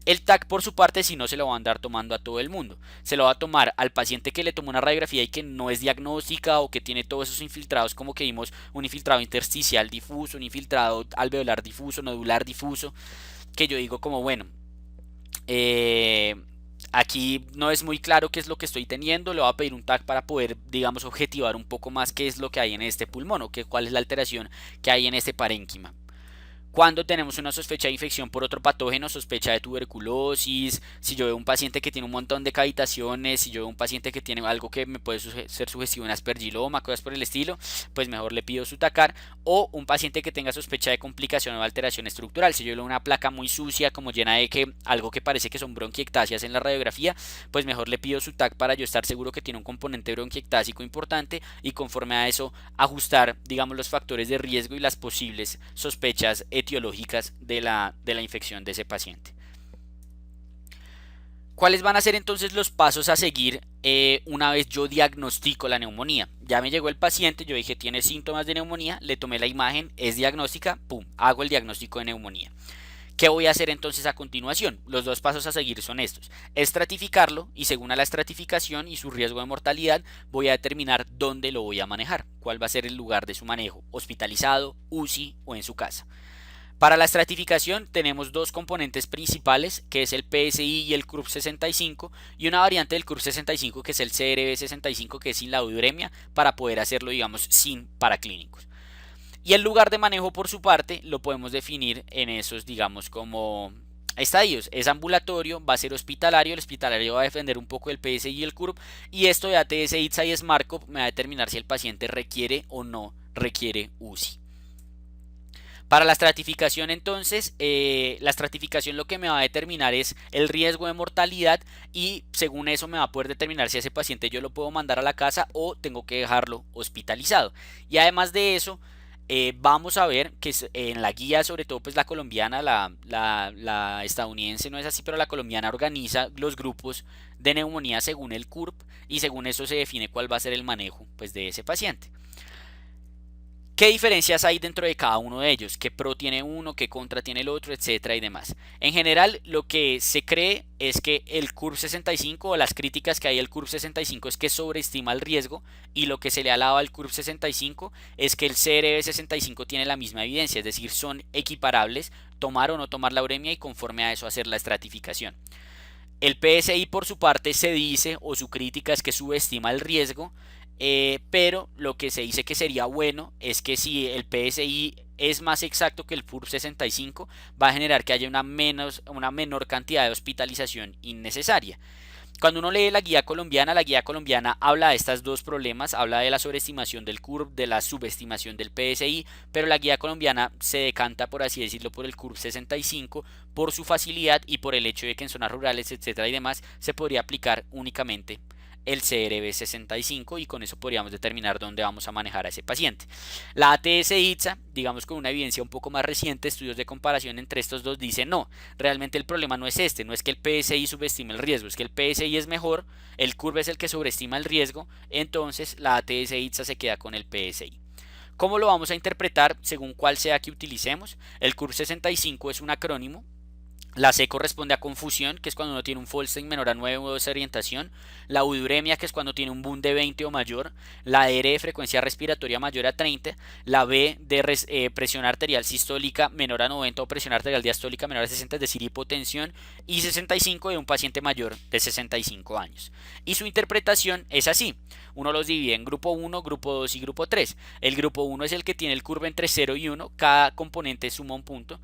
S1: El TAC, por su parte, si no se lo va a andar tomando a todo el mundo. Se lo va a tomar al paciente que le tomó una radiografía y que no es diagnóstica o que tiene todos esos infiltrados, como que vimos un infiltrado intersticial difuso, un infiltrado alveolar difuso, nodular difuso, que yo digo como, bueno, aquí no es muy claro qué es lo que estoy teniendo, le voy a pedir un TAC para poder, digamos, objetivar un poco más qué es lo que hay en este pulmón o cuál es la alteración que hay en este parénquima. Cuando tenemos una sospecha de infección por otro patógeno, sospecha de tuberculosis, si yo veo un paciente que tiene un montón de cavitaciones, si yo veo un paciente que tiene algo que me puede ser sugestivo, un aspergiloma, cosas por el estilo, pues mejor le pido su TACAR. O un paciente que tenga sospecha de complicación o alteración estructural, si yo veo una placa muy sucia, como llena de algo que parece que son bronquiectasias en la radiografía, pues mejor le pido su TAC para yo estar seguro que tiene un componente bronquiectásico importante y conforme a eso ajustar, digamos, los factores de riesgo y las posibles sospechas etiológicas de la infección de ese paciente. ¿Cuáles van a ser entonces los pasos a seguir una vez yo diagnostico la neumonía? Ya me llegó el paciente, yo dije tiene síntomas de neumonía, le tomé la imagen, es diagnóstica, pum, hago el diagnóstico de neumonía. ¿Qué voy a hacer entonces a continuación? Los dos pasos a seguir son estos. Estratificarlo y según a la estratificación y su riesgo de mortalidad voy a determinar dónde lo voy a manejar, cuál va a ser el lugar de su manejo, hospitalizado, UCI o en su casa. Para la estratificación tenemos dos componentes principales, que es el PSI y el CRUB65, y una variante del CRUB65 que es el CRB65, que es sin la uremia, para poder hacerlo, digamos, sin paraclínicos. Y el lugar de manejo por su parte lo podemos definir en esos, digamos, como estadios. Es ambulatorio, va a ser hospitalario, el hospitalario va a defender un poco el PSI y el CRUB, y esto de ATS, ITSA y SMARCOP me va a determinar si el paciente requiere o no requiere UCI. Para la estratificación entonces, la estratificación lo que me va a determinar es el riesgo de mortalidad y según eso me va a poder determinar si a ese paciente yo lo puedo mandar a la casa o tengo que dejarlo hospitalizado. Y además de eso, vamos a ver que en la guía, sobre todo pues la colombiana, la estadounidense no es así, pero la colombiana organiza los grupos de neumonía según el CURP y según eso se define cuál va a ser el manejo pues, de ese paciente. ¿Qué diferencias hay dentro de cada uno de ellos? ¿Qué pro tiene uno? ¿Qué contra tiene el otro? Etcétera y demás. En general, lo que se cree es que el Curve 65 o las críticas que hay al Curve 65 es que sobreestima el riesgo, y lo que se le alaba al Curve 65 es que el CRB 65 tiene la misma evidencia, es decir, son equiparables, tomar o no tomar la uremia y conforme a eso hacer la estratificación. El PSI por su parte se dice, o su crítica es que subestima el riesgo, pero lo que se dice que sería bueno es que si el PSI es más exacto que el PUR 65, va a generar que haya una menor cantidad de hospitalización innecesaria. Cuando uno lee la guía colombiana habla de estos dos problemas, habla de la sobreestimación del CURB, de la subestimación del PSI, pero la guía colombiana se decanta, por así decirlo, por el CURB 65, por su facilidad y por el hecho de que en zonas rurales, etcétera y demás, se podría aplicar únicamente el CRB 65 y con eso podríamos determinar dónde vamos a manejar a ese paciente. La ATS-ITSA, digamos con una evidencia un poco más reciente, estudios de comparación entre estos dos, dicen no, realmente el problema no es este, no es que el PSI subestime el riesgo, es que el PSI es mejor, el curve es el que sobreestima el riesgo, entonces la ATS-ITSA se queda con el PSI. ¿Cómo lo vamos a interpretar según cuál sea que utilicemos? El CURV 65 es un acrónimo. La C corresponde a confusión, que es cuando uno tiene un Folstein menor a 9 o de desorientación. La uduremia, que es cuando tiene un boom de 20 o mayor. La R de frecuencia respiratoria mayor a 30. La B de presión arterial sistólica menor a 90 o presión arterial diastólica menor a 60, es decir, hipotensión. Y 65 de un paciente mayor de 65 años. Y su interpretación es así. Uno los divide en grupo 1, grupo 2 y grupo 3. El grupo 1 es el que tiene el curva entre 0 y 1. Cada componente suma un punto.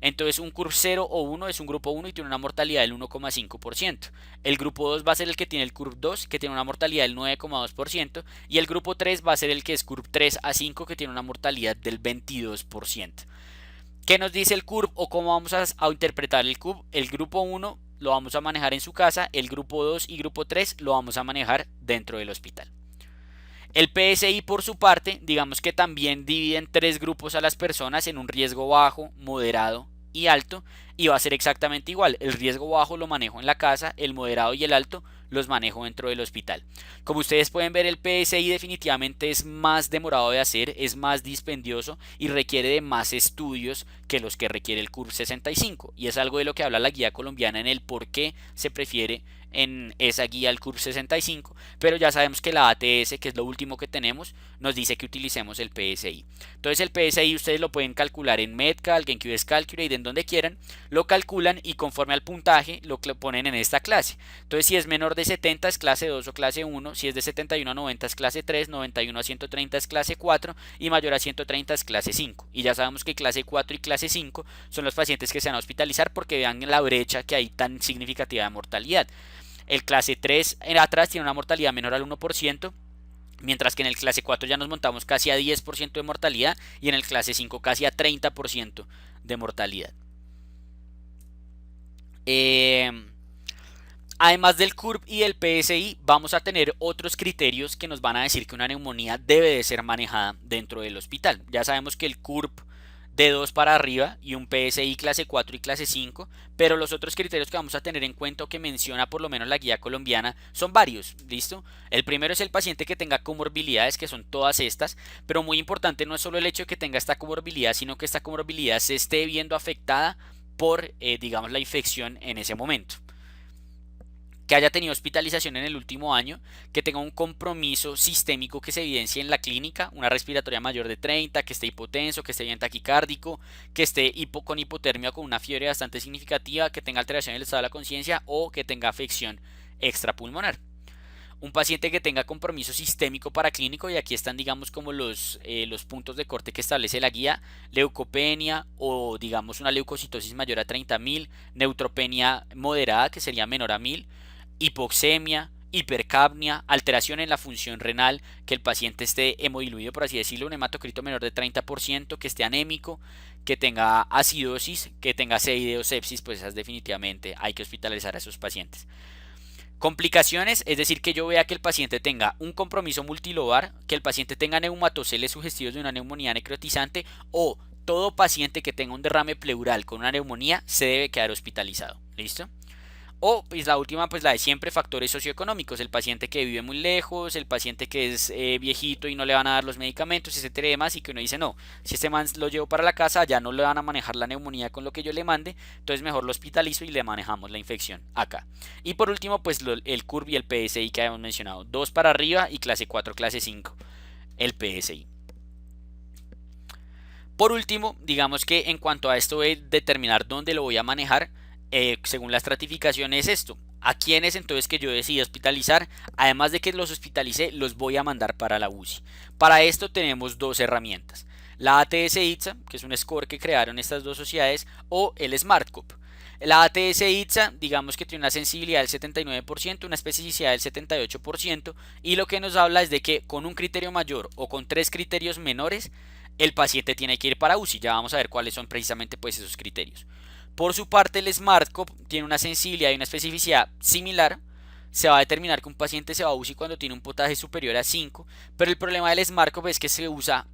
S1: Entonces un curve 0 o 1 es un grupo 1 y tiene una mortalidad del 1,5%. El grupo 2 va a ser el que tiene el curve 2, que tiene una mortalidad del 9,2%. Y el grupo 3 va a ser el que es curve 3 a 5, que tiene una mortalidad del 22%. ¿Qué nos dice el curve o cómo vamos a interpretar el curve? El grupo 1 lo vamos a manejar en su casa, el grupo 2 y grupo 3 lo vamos a manejar dentro del hospital. El PSI por su parte, digamos que también divide en tres grupos a las personas en un riesgo bajo, moderado y alto, y va a ser exactamente igual. El riesgo bajo lo manejo en la casa, el moderado y el alto los manejo dentro del hospital. Como ustedes pueden ver, el PSI definitivamente es más demorado de hacer, es más dispendioso y requiere de más estudios que los que requiere el CURV 65, y es algo de lo que habla la guía colombiana en el por qué se prefiere en esa guía al CURV 65, pero ya sabemos que la ATS, que es lo último que tenemos, nos dice que utilicemos el PSI. Entonces el PSI ustedes lo pueden calcular en Medcal, GenQS Calculate, en donde quieran, lo calculan y conforme al puntaje lo ponen en esta clase. Entonces si es menor de 70 es clase 2 o clase 1, si es de 71 a 90 es clase 3, 91 a 130 es clase 4 y mayor a 130 es clase 5. Y ya sabemos que clase 4 y clase 5 son los pacientes que se van a hospitalizar porque vean la brecha que hay tan significativa de mortalidad. El clase 3 atrás tiene una mortalidad menor al 1%, mientras que en el clase 4 ya nos montamos casi a 10% de mortalidad y en el clase 5 casi a 30% de mortalidad. Además del CURB y el PSI, vamos a tener otros criterios que nos van a decir que una neumonía debe de ser manejada dentro del hospital. Ya sabemos que el CURB de 2 para arriba y un PSI clase 4 y clase 5, pero los otros criterios que vamos a tener en cuenta o que menciona por lo menos la guía colombiana son varios, ¿listo? El primero es el paciente que tenga comorbilidades, que son todas estas, pero muy importante no es solo el hecho de que tenga esta comorbilidad, sino que esta comorbilidad se esté viendo afectada por, digamos, la infección en ese momento, que haya tenido hospitalización en el último año, que tenga un compromiso sistémico que se evidencie en la clínica, una respiratoria mayor de 30, que esté hipotenso, que esté bien taquicárdico, que esté con hipotermia con una fiebre bastante significativa, que tenga alteración del estado de la conciencia o que tenga afección extrapulmonar. Un paciente que tenga compromiso sistémico paraclínico, y aquí están digamos como los puntos de corte que establece la guía: leucopenia o digamos una leucocitosis mayor a 30.000, neutropenia moderada que sería menor a 1.000, hipoxemia, hipercapnia, alteración en la función renal, que el paciente esté hemodiluido por así decirlo, un hematocrito menor de 30%, que esté anémico, que tenga acidosis, que tenga CID o sepsis, pues esas definitivamente hay que hospitalizar a esos pacientes. Complicaciones, es decir, que yo vea que el paciente tenga un compromiso multilobar, que el paciente tenga neumatoceles sugestivos de una neumonía necrotizante, o todo paciente que tenga un derrame pleural con una neumonía se debe quedar hospitalizado. ¿Listo? O pues la última, pues la de siempre, factores socioeconómicos, el paciente que vive muy lejos, el paciente que es viejito y no le van a dar los medicamentos, etcétera y demás, y que uno dice, no, si este man lo llevo para la casa, ya no le van a manejar la neumonía con lo que yo le mande, entonces mejor lo hospitalizo y le manejamos la infección acá. Y por último, pues el CURB y el PSI que habíamos mencionado, 2 para arriba y clase 4, clase 5, el PSI. Por último, digamos que en cuanto a esto de determinar dónde lo voy a manejar, según la estratificación es esto. A quienes entonces que yo decidí hospitalizar, además de que los hospitalicé, los voy a mandar para la UCI. Para esto tenemos dos herramientas. La ATS-ITSA, que es un score que crearon estas dos sociedades, o el SmartCop. La ATS-ITSA, digamos que tiene una sensibilidad del 79%, una especificidad del 78%, y lo que nos habla es de que con un criterio mayor o con tres criterios menores, el paciente tiene que ir para UCI. Ya vamos a ver cuáles son precisamente pues esos criterios. Por su parte, el SmartCop tiene una sensibilidad y una especificidad similar. Se va a determinar que un paciente se va a UCI cuando tiene un potaje superior a 5, pero el problema del SmartCop es que se usa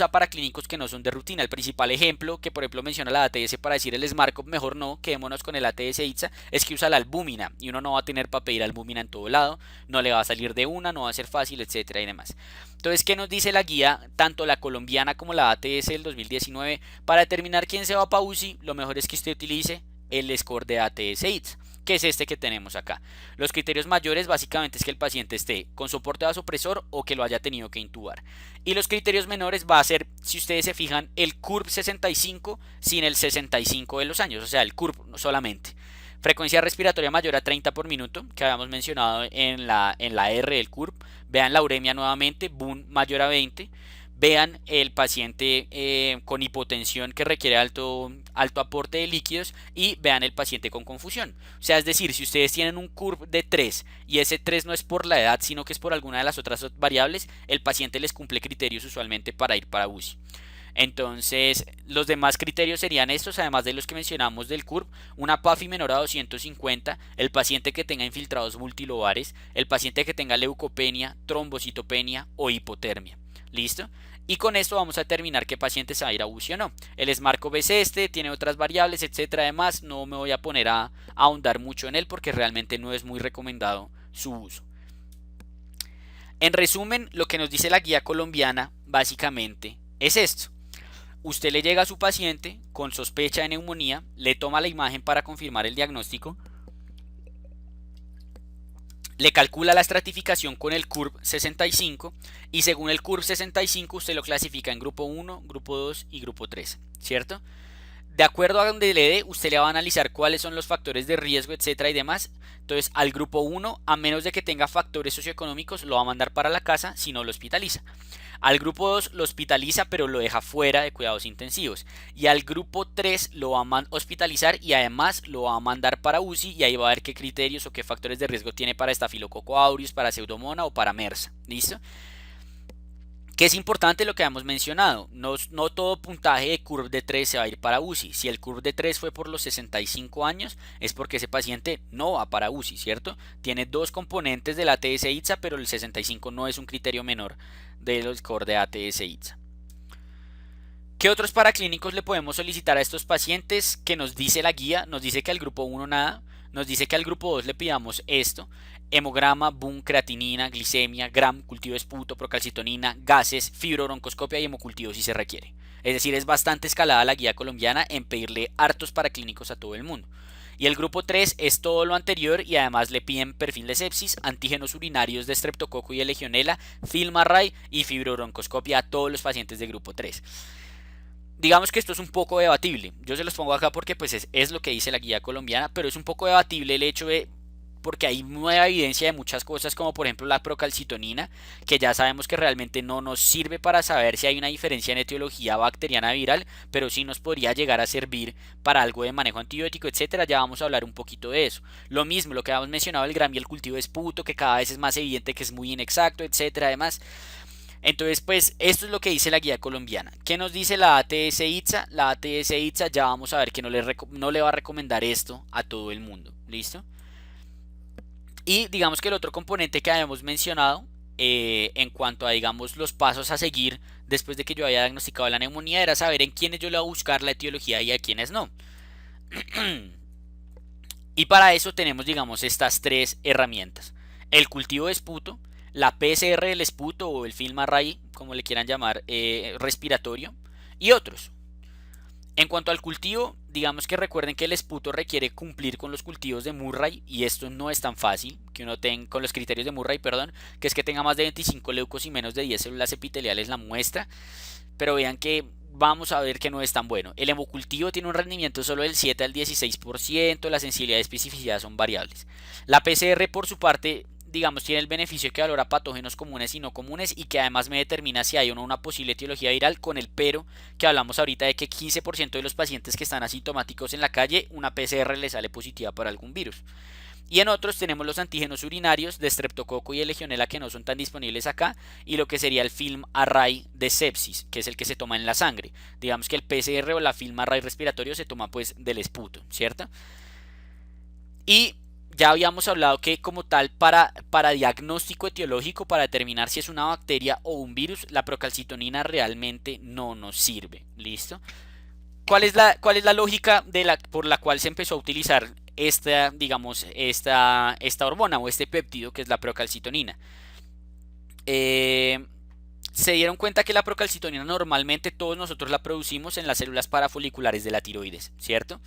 S1: para clínicos que no son de rutina. El principal ejemplo que por ejemplo menciona la ATS para decir el SmartCop mejor no, quedémonos con el ATS ITSA, es que usa la albúmina y uno no va a tener para pedir albúmina en todo lado, no le va a salir de una, no va a ser fácil, etcétera y demás. Entonces, ¿qué nos dice la guía, tanto la colombiana como la ATS del 2019? Para determinar quién se va para UCI, lo mejor es que usted utilice el score de ATS ITSA, que es este que tenemos acá. Los criterios mayores básicamente es que el paciente esté con soporte vasopresor o que lo haya tenido que intubar. Y los criterios menores va a ser, si ustedes se fijan, el CURB 65 sin el 65 de los años, o sea, el CURB solamente. Frecuencia respiratoria mayor a 30 por minuto, que habíamos mencionado en la R del CURB. Vean la uremia nuevamente, BUN mayor a 20. Vean el paciente con hipotensión que requiere alto aporte de líquidos y vean el paciente con confusión. O sea, es decir, si ustedes tienen un CURB de 3 y ese 3 no es por la edad, sino que es por alguna de las otras variables, el paciente les cumple criterios usualmente para ir para UCI. Entonces, los demás criterios serían estos, además de los que mencionamos del CURB, una PAFI menor a 250, el paciente que tenga infiltrados multilobares, el paciente que tenga leucopenia, trombocitopenia o hipotermia. ¿Listo? Y con esto vamos a determinar qué paciente se va a ir a UCI o no. El SmartCop es este, tiene otras variables, etcétera. Además, no me voy a poner a ahondar mucho en él porque realmente no es muy recomendado su uso. En resumen, lo que nos dice la guía colombiana básicamente es esto. Usted le llega a su paciente con sospecha de neumonía, le toma la imagen para confirmar el diagnóstico, le calcula la estratificación con el CURB 65 y según el CURB 65 usted lo clasifica en grupo 1, grupo 2 y grupo 3, ¿cierto? De acuerdo a donde le dé, usted le va a analizar cuáles son los factores de riesgo, etcétera y demás. Entonces, al grupo 1, a menos de que tenga factores socioeconómicos, lo va a mandar para la casa si no lo hospitaliza. Al grupo 2 lo hospitaliza, pero lo deja fuera de cuidados intensivos. Y al grupo 3 lo va a hospitalizar y además lo va a mandar para UCI y ahí va a ver qué criterios o qué factores de riesgo tiene para Staphylococcus aureus, para Pseudomonas o para MERS. ¿Listo? Que es importante lo que hemos mencionado, no todo puntaje de CURB de 3 se va a ir para UCI. Si el CURB de 3 fue por los 65 años, es porque ese paciente no va para UCI, ¿cierto? Tiene dos componentes de la ATS-ITSA, pero el 65 no es un criterio menor del score de ATS-ITSA. ¿Qué otros paraclínicos le podemos solicitar a estos pacientes? Que nos dice la guía, nos dice que al grupo 1 nada, nos dice que al grupo 2 le pidamos esto: hemograma, BUN, creatinina, glicemia, GRAM, cultivo de esputo, procalcitonina, gases, fibrobroncoscopia y hemocultivo si se requiere. Es decir, es bastante escalada la guía colombiana en pedirle hartos paraclínicos a todo el mundo. Y el grupo 3 es todo lo anterior y además le piden perfil de sepsis, antígenos urinarios de streptococo y de legionela, FilmArray y fibrobroncoscopia a todos los pacientes de grupo 3. Digamos que esto es un poco debatible. Yo se los pongo acá porque pues es lo que dice la guía colombiana, pero es un poco debatible el hecho de porque hay nueva evidencia de muchas cosas como por ejemplo la procalcitonina, que ya sabemos que realmente no nos sirve para saber si hay una diferencia en etiología bacteriana viral, pero sí nos podría llegar a servir para algo de manejo antibiótico, etcétera. Ya vamos a hablar un poquito de eso. Lo mismo, lo que habíamos mencionado, el GRAM y el cultivo de esputo, que cada vez es más evidente que es muy inexacto, etcétera. Además, entonces, pues esto es lo que dice la guía colombiana. ¿Qué nos dice la ATS ITSA? La ATS ITSA ya vamos a ver que no le va a recomendar esto a todo el mundo. ¿Listo? Y digamos que el otro componente que habíamos mencionado en cuanto a, digamos, los pasos a seguir después de que yo haya diagnosticado la neumonía era saber en quiénes yo le voy a buscar la etiología y a quiénes no. Y para eso tenemos, digamos, estas tres herramientas. El cultivo de esputo, la PCR del esputo o el film array, como le quieran llamar, respiratorio, y otros. En cuanto al cultivo, digamos que recuerden que el esputo requiere cumplir con los cultivos de Murray y esto no es tan fácil, que uno tenga con los criterios de Murray, perdón, que es que tenga más de 25 leucos y menos de 10 células epiteliales la muestra, pero vean que vamos a ver que no es tan bueno. El hemocultivo tiene un rendimiento solo del 7 al 16%, la sensibilidad y especificidad son variables. La PCR por su parte, digamos, tiene el beneficio que valora patógenos comunes y no comunes y que además me determina si hay o no una posible etiología viral, con el pero que hablamos ahorita de que 15% de los pacientes que están asintomáticos en la calle, una PCR les sale positiva para algún virus. Y en otros tenemos los antígenos urinarios de Streptococo y de Legionela que no son tan disponibles acá, y lo que sería el film array de sepsis, que es el que se toma en la sangre. Digamos que el PCR o la film array respiratorio se toma pues del esputo, ¿cierto? Y ya habíamos hablado que como tal para diagnóstico etiológico, para determinar si es una bacteria o un virus, la procalcitonina realmente no nos sirve. ¿Listo? Cuál es la lógica por la cual se empezó a utilizar esta, digamos, esta hormona o este péptido que es la procalcitonina? Eh, Se dieron cuenta que la procalcitonina normalmente todos nosotros la producimos en las células parafoliculares de la tiroides, ¿cierto?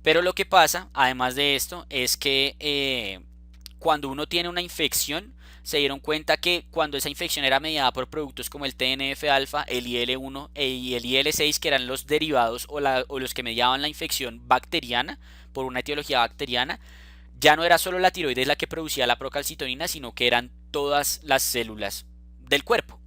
S1: Pero lo que pasa, además de esto, es que cuando uno tiene una infección, se dieron cuenta que cuando esa infección era mediada por productos como el TNF-alfa, el IL-1 y el IL-6, que eran los derivados o los que mediaban la infección bacteriana, por una etiología bacteriana, ya no era solo la tiroides la que producía la procalcitonina, sino que eran todas las células del cuerpo.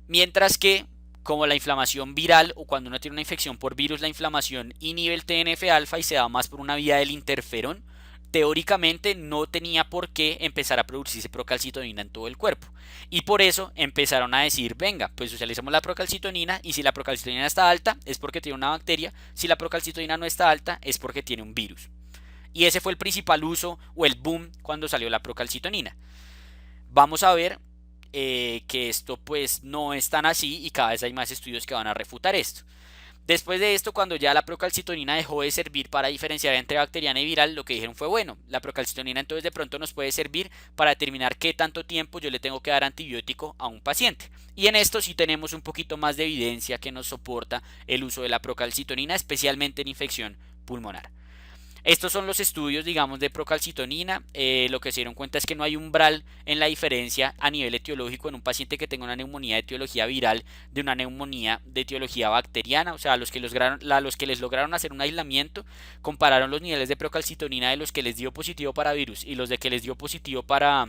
S1: Mientras que, como la inflamación viral o cuando uno tiene una infección por virus, la inflamación inhibe el TNF-alfa y se da más por una vía del interferón, teóricamente no tenía por qué empezar a producirse procalcitonina en todo el cuerpo. Y por eso empezaron a decir, venga, pues socialicemos la procalcitonina y si la procalcitonina está alta es porque tiene una bacteria, si la procalcitonina no está alta es porque tiene un virus. Y ese fue el principal uso o el boom cuando salió la procalcitonina. Vamos a ver que esto pues no es tan así y cada vez hay más estudios que van a refutar esto. Después de esto, cuando ya la procalcitonina dejó de servir para diferenciar entre bacteriana y viral, lo que dijeron fue, bueno, la procalcitonina entonces de pronto nos puede servir para determinar qué tanto tiempo yo le tengo que dar antibiótico a un paciente. Y en esto sí tenemos un poquito más de evidencia que nos soporta el uso de la procalcitonina, especialmente en infección pulmonar. Estos son los estudios, digamos, de procalcitonina. Lo que se dieron cuenta es que no hay umbral en la diferencia a nivel etiológico en un paciente que tenga una neumonía de etiología viral de una neumonía de etiología bacteriana. O sea, los que les lograron hacer un aislamiento compararon los niveles de procalcitonina de los que les dio positivo para virus y los de que les dio positivo para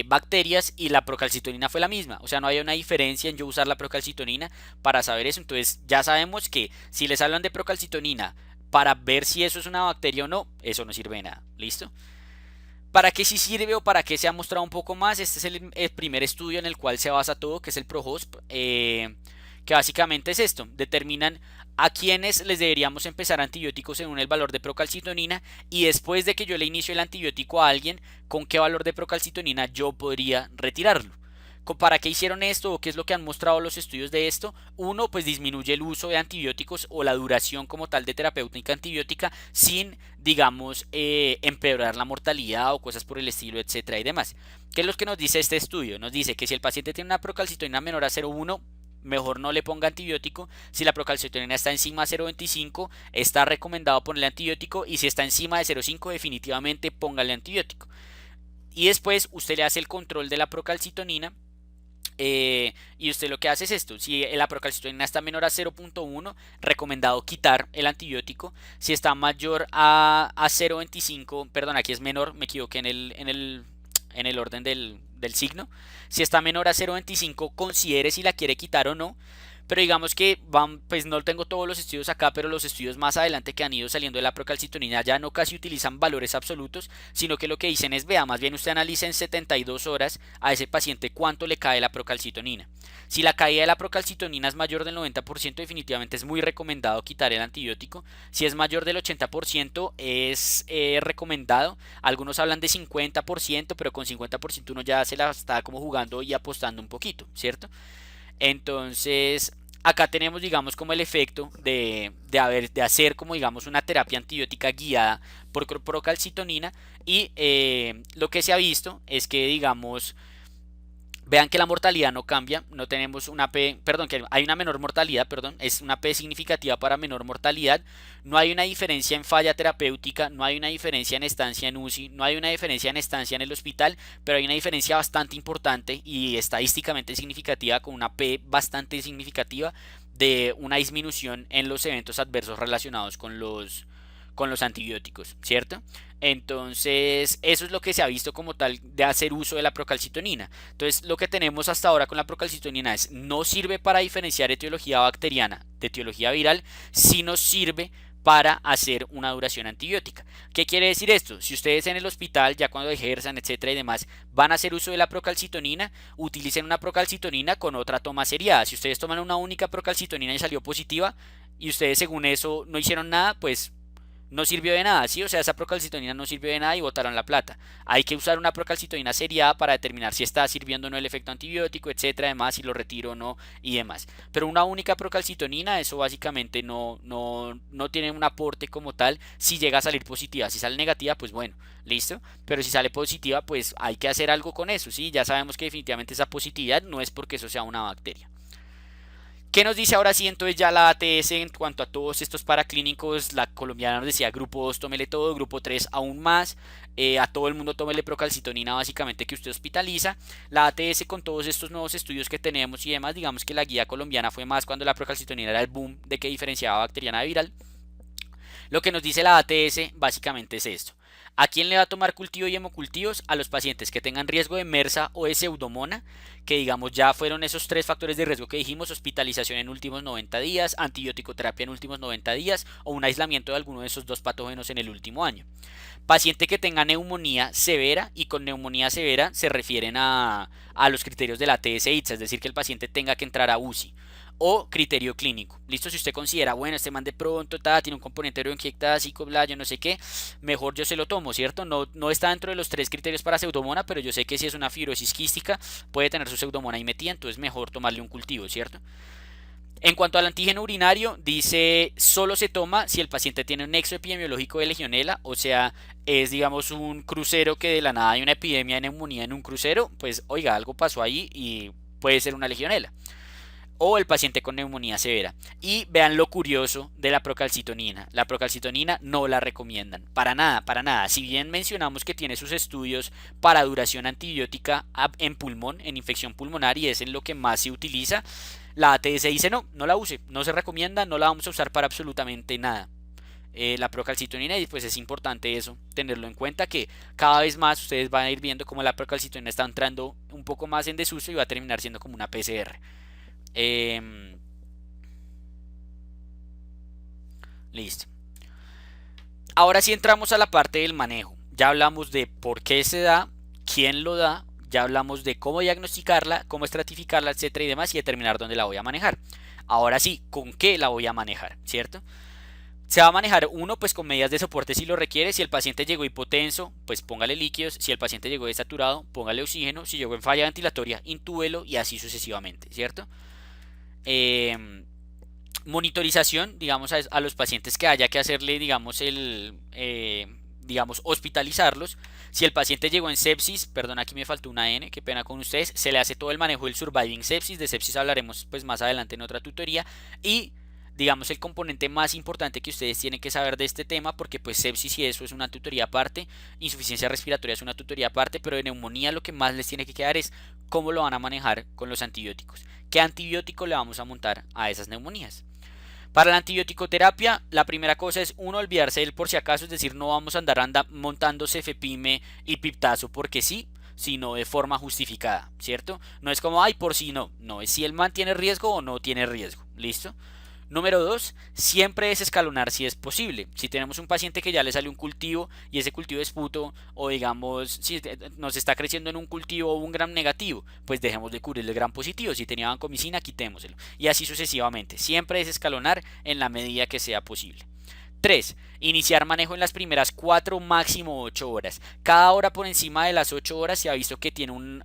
S1: bacterias y la procalcitonina fue la misma. O sea, no hay una diferencia en yo usar la procalcitonina para saber eso. Entonces ya sabemos que si les hablan de procalcitonina para ver si eso es una bacteria o no, eso no sirve de nada. ¿Listo? ¿Para qué sí sirve o para qué se ha mostrado un poco más? Este es el primer estudio en el cual se basa todo, que es el ProHOSP, que básicamente es esto. Determinan a quienes les deberíamos empezar antibióticos según el valor de procalcitonina y después de que yo le inicio el antibiótico a alguien, con qué valor de procalcitonina yo podría retirarlo. ¿Para qué hicieron esto o qué es lo que han mostrado los estudios de esto? Uno, pues disminuye el uso de antibióticos o la duración como tal de terapéutica antibiótica sin, digamos, empeorar la mortalidad o cosas por el estilo, etcétera y demás. ¿Qué es lo que nos dice este estudio? Nos dice que si el paciente tiene una procalcitonina menor a 0,1, mejor no le ponga antibiótico. Si la procalcitonina está encima de 0,25, está recomendado ponerle antibiótico y si está encima de 0,5, definitivamente póngale antibiótico. Y después usted le hace el control de la procalcitonina. Y usted lo que hace es esto: si la procalcitonina está menor a 0,1, recomendado quitar el antibiótico. Si está mayor a 0,25, perdón, aquí es menor, me equivoqué en el orden del signo. Si está menor a 0,25, considere si la quiere quitar o no. Pero digamos que pues no tengo todos los estudios acá, pero los estudios más adelante que han ido saliendo de la procalcitonina ya no casi utilizan valores absolutos, sino que lo que dicen es, vea, más bien usted analiza en 72 horas a ese paciente cuánto le cae la procalcitonina. Si la caída de la procalcitonina es mayor del 90%, definitivamente es muy recomendado quitar el antibiótico. Si es mayor del 80%, es recomendado. Algunos hablan de 50%, pero con 50% uno ya se la está como jugando y apostando un poquito, ¿cierto? Entonces, acá tenemos, digamos, como el efecto de hacer como, digamos, una terapia antibiótica guiada por procalcitonina y lo que se ha visto es que, digamos, vean que la mortalidad no cambia, no tenemos una P, perdón, que hay una menor mortalidad, perdón, es una P significativa para menor mortalidad, no hay una diferencia en falla terapéutica, no hay una diferencia en estancia en UCI, no hay una diferencia en estancia en el hospital, pero hay una diferencia bastante importante y estadísticamente significativa con una P bastante significativa de una disminución en los eventos adversos relacionados con los antibióticos, ¿cierto? Entonces, eso es lo que se ha visto como tal de hacer uso de la procalcitonina. Entonces, lo que tenemos hasta ahora con la procalcitonina es no sirve para diferenciar etiología bacteriana de etiología viral, sino sirve para hacer una duración antibiótica. ¿Qué quiere decir esto? Si ustedes en el hospital, ya cuando ejerzan, etcétera y demás, van a hacer uso de la procalcitonina, utilicen una procalcitonina con otra toma seriada. Si ustedes toman una única procalcitonina y salió positiva, y ustedes según eso no hicieron nada, pues no sirvió de nada, ¿sí? O sea, esa procalcitonina no sirvió de nada y botaron la plata. Hay que usar una procalcitonina seriada para determinar si está sirviendo o no el efecto antibiótico, etcétera, además, si lo retiro o no y demás. Pero una única procalcitonina, eso básicamente no tiene un aporte como tal si llega a salir positiva. Si sale negativa, pues bueno, listo. Pero si sale positiva, pues hay que hacer algo con eso, ¿sí? Ya sabemos que definitivamente esa positividad no es porque eso sea una bacteria. ¿Qué nos dice ahora sí entonces ya la ATS en cuanto a todos estos paraclínicos? La colombiana nos decía grupo 2 tómele todo, grupo 3 aún más, a todo el mundo tómele procalcitonina básicamente que usted hospitaliza. La ATS con todos estos nuevos estudios que tenemos y demás, digamos que la guía colombiana fue más cuando la procalcitonina era el boom de que diferenciaba bacteriana de viral. Lo que nos dice la ATS básicamente es esto. ¿A quién le va a tomar cultivo y hemocultivos? A los pacientes que tengan riesgo de MRSA o de pseudomona, que digamos ya fueron esos tres factores de riesgo que dijimos, hospitalización en últimos 90 días, antibiótico terapia en últimos 90 días o un aislamiento de alguno de esos dos patógenos en el último año. Paciente que tenga neumonía severa, y con neumonía severa se refieren a los criterios de la TS-ITSA, es decir, que el paciente tenga que entrar a UCI o criterio clínico. Listo, si usted considera, bueno, este man de pronto tiene un componente bronquiectada, psicobla, yo no sé qué, mejor yo se lo tomo, ¿cierto? No está dentro de los tres criterios para pseudomona, pero yo sé que si es una fibrosis quística puede tener su pseudomona ahí metida, entonces mejor tomarle un cultivo, ¿cierto? En cuanto al antígeno urinario, dice solo se toma si el paciente tiene un nexo epidemiológico de legionela, o sea, es digamos un crucero que de la nada hay una epidemia de neumonía en un crucero, pues oiga, algo pasó ahí y puede ser una legionela o el paciente con neumonía severa. Y vean lo curioso de la procalcitonina. La procalcitonina no la recomiendan. Para nada, para nada. Si bien mencionamos que tiene sus estudios para duración antibiótica en pulmón, en infección pulmonar, y es en lo que más se utiliza, la ATS dice no la use, no se recomienda, no la vamos a usar para absolutamente nada. La procalcitonina y pues es importante eso, tenerlo en cuenta que cada vez más ustedes van a ir viendo cómo la procalcitonina está entrando un poco más en desuso y va a terminar siendo como una PCR. Eh, Listo. Ahora sí entramos a la parte del manejo. Ya hablamos de por qué se da, quién lo da, ya hablamos de cómo diagnosticarla, cómo estratificarla, etcétera y demás, y determinar dónde la voy a manejar. Ahora sí, con qué la voy a manejar, ¿cierto? Se va a manejar uno pues con medidas de soporte si lo requiere. Si el paciente llegó hipotenso, pues póngale líquidos. Si el paciente llegó desaturado, póngale oxígeno. Si llegó en falla ventilatoria, intúbelo y así sucesivamente, ¿cierto? Eh, Monitorización, digamos, a los pacientes que haya que hacerle, digamos, digamos, hospitalizarlos. Si el paciente llegó en sepsis, perdón, aquí me faltó una N, qué pena con ustedes, se le hace todo el manejo del surviving sepsis. De sepsis hablaremos pues más adelante en otra tutoría. Y digamos el componente más importante que ustedes tienen que saber de este tema, porque pues sepsis y eso es una tutoría aparte, insuficiencia respiratoria es una tutoría aparte, pero de neumonía lo que más les tiene que quedar es cómo lo van a manejar con los antibióticos, qué antibiótico le vamos a montar a esas neumonías. Para la antibiótico-terapia, la primera cosa es uno olvidarse del por si acaso, es decir, no vamos a andar montando cefepime y piptazo porque sí, sino de forma justificada, ¿cierto? No es como, ay, por si no, no, es si el man tiene riesgo o no tiene riesgo, ¿listo? Número 2, siempre desescalonar si es posible. Si tenemos un paciente que ya le sale un cultivo y ese cultivo es puto, o digamos, si nos está creciendo en un cultivo un gram negativo, pues dejemos de cubrir el gram positivo. Si tenía vancomicina, quitémoselo. Y así sucesivamente. Siempre desescalonar en la medida que sea posible. 3. Iniciar manejo en las primeras 4, máximo 8 horas. Cada hora por encima de las 8 horas se ha visto que tiene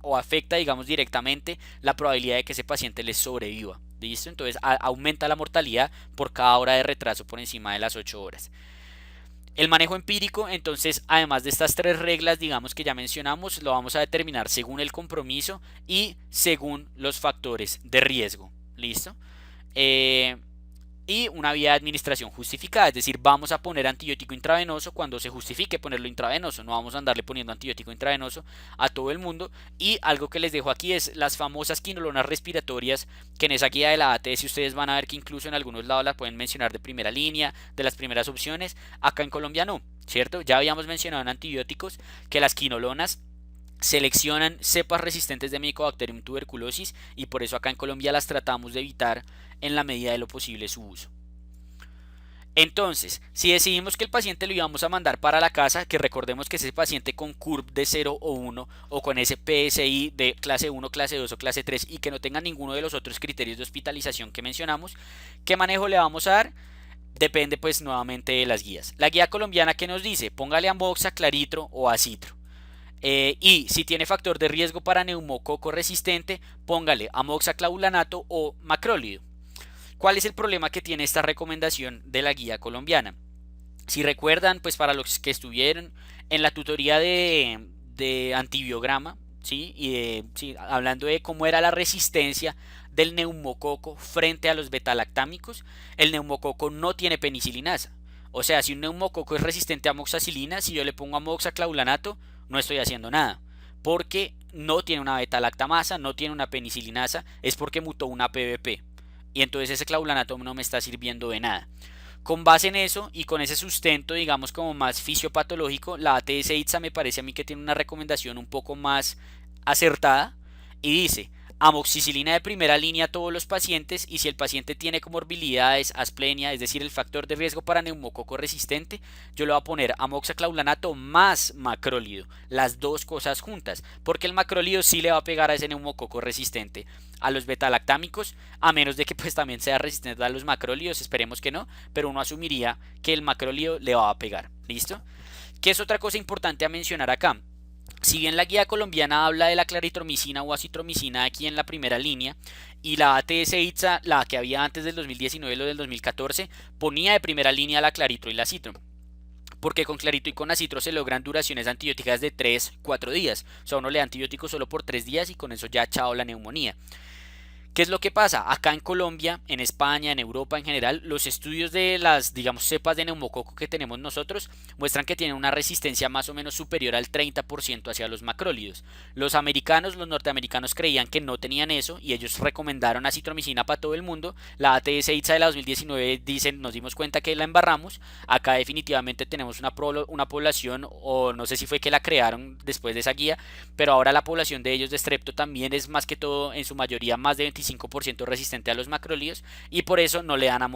S1: o afecta, digamos, directamente la probabilidad de que ese paciente les sobreviva. ¿Listo? Entonces aumenta la mortalidad por cada hora de retraso por encima de las 8 horas. El manejo empírico, entonces, además de estas tres reglas, digamos que ya mencionamos, lo vamos a determinar según el compromiso y según los factores de riesgo. ¿Listo? Y una vía de administración justificada, es decir, vamos a poner antibiótico intravenoso cuando se justifique ponerlo intravenoso, no vamos a andarle poniendo antibiótico intravenoso a todo el mundo. Y algo que les dejo aquí es las famosas quinolonas respiratorias, que en esa guía de la ATS ustedes van a ver que incluso en algunos lados las pueden mencionar de primera línea, de las primeras opciones. Acá en Colombia no, ¿cierto? Ya habíamos mencionado en antibióticos que las quinolonas seleccionan cepas resistentes de Mycobacterium tuberculosis y por eso acá en Colombia las tratamos de evitar en la medida de lo posible su uso. Entonces, si decidimos que el paciente lo íbamos a mandar para la casa, que recordemos que ese paciente con CURP de 0 o 1 o con ese PSI de clase 1, clase 2 o clase 3 y que no tenga ninguno de los otros criterios de hospitalización que mencionamos, ¿qué manejo le vamos a dar? Depende pues nuevamente de las guías. La guía colombiana que nos dice, póngale Amboxa, Claritro o Acitro. Y si tiene factor de riesgo para neumococo resistente, póngale amoxiclavulanato o macrólido. ¿Cuál es el problema que tiene esta recomendación de la guía colombiana? Si recuerdan, pues para los que estuvieron en la tutoría de antibiograma, ¿sí? Sí, hablando de cómo era la resistencia del neumococo frente a los betalactámicos, el neumococo no tiene penicilinasa. O sea, si un neumococo es resistente a amoxicilina, si yo le pongo amoxiclavulanato, no estoy haciendo nada, porque no tiene una beta-lactamasa, no tiene una penicilinasa, es porque mutó una PVP. Y entonces ese clavulanato no me está sirviendo de nada. Con base en eso y con ese sustento, digamos, como más fisiopatológico, la ATS-ITSA me parece a mí que tiene una recomendación un poco más acertada y dice: amoxicilina de primera línea a todos los pacientes, y si el paciente tiene comorbilidades, asplenia, es decir, el factor de riesgo para neumococo resistente, yo le voy a poner amoxiclavulanato más macrólido, las dos cosas juntas, porque el macrólido sí le va a pegar a ese neumococo resistente. A los betalactámicos, a menos de que pues también sea resistente a los macrólidos, esperemos que no, pero uno asumiría que el macrólido le va a pegar. ¿Listo? ¿Qué es otra cosa importante a mencionar acá? Si bien la guía colombiana habla de la claritromicina o acitromicina aquí en la primera línea, y la ATS-ITSA, la que había antes del 2019 o del 2014, ponía de primera línea la claritro y la acitro, porque con clarito y con acitro se logran duraciones antibióticas de 3-4 días. O sea, uno le da antibiótico solo por 3 días y con eso ya chao la neumonía. ¿Qué es lo que pasa? Acá en Colombia, en España, en Europa en general, los estudios de las, digamos, cepas de neumococo que tenemos nosotros muestran que tienen una resistencia más o menos superior al 30% hacia los macrólidos. Los norteamericanos creían que no tenían eso y ellos recomendaron acitromicina para todo el mundo. La ATS-ITSA de la 2019 dicen, nos dimos cuenta que la embarramos. Acá definitivamente tenemos una población, o no sé si fue que la crearon después de esa guía, pero ahora la población de ellos de estrepto también es más que todo, en su mayoría, más de 25% resistente a los macrólidos, y por eso no le dan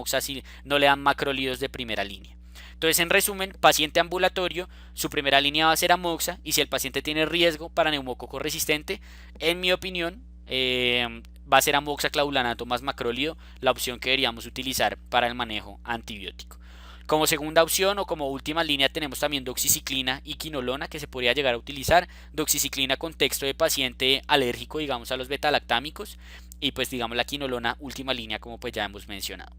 S1: no le dan macrólidos de primera línea. Entonces, en resumen, paciente ambulatorio, su primera línea va a ser amoxa, y si el paciente tiene riesgo para neumococo resistente, en mi opinión, va a ser amoxiclavulanato más macrólido la opción que deberíamos utilizar para el manejo antibiótico. Como segunda opción o como última línea tenemos también doxiciclina y quinolona, que se podría llegar a utilizar. Doxiciclina con texto de paciente alérgico, digamos, a los betalactámicos, y pues digamos la quinolona última línea, como pues ya hemos mencionado.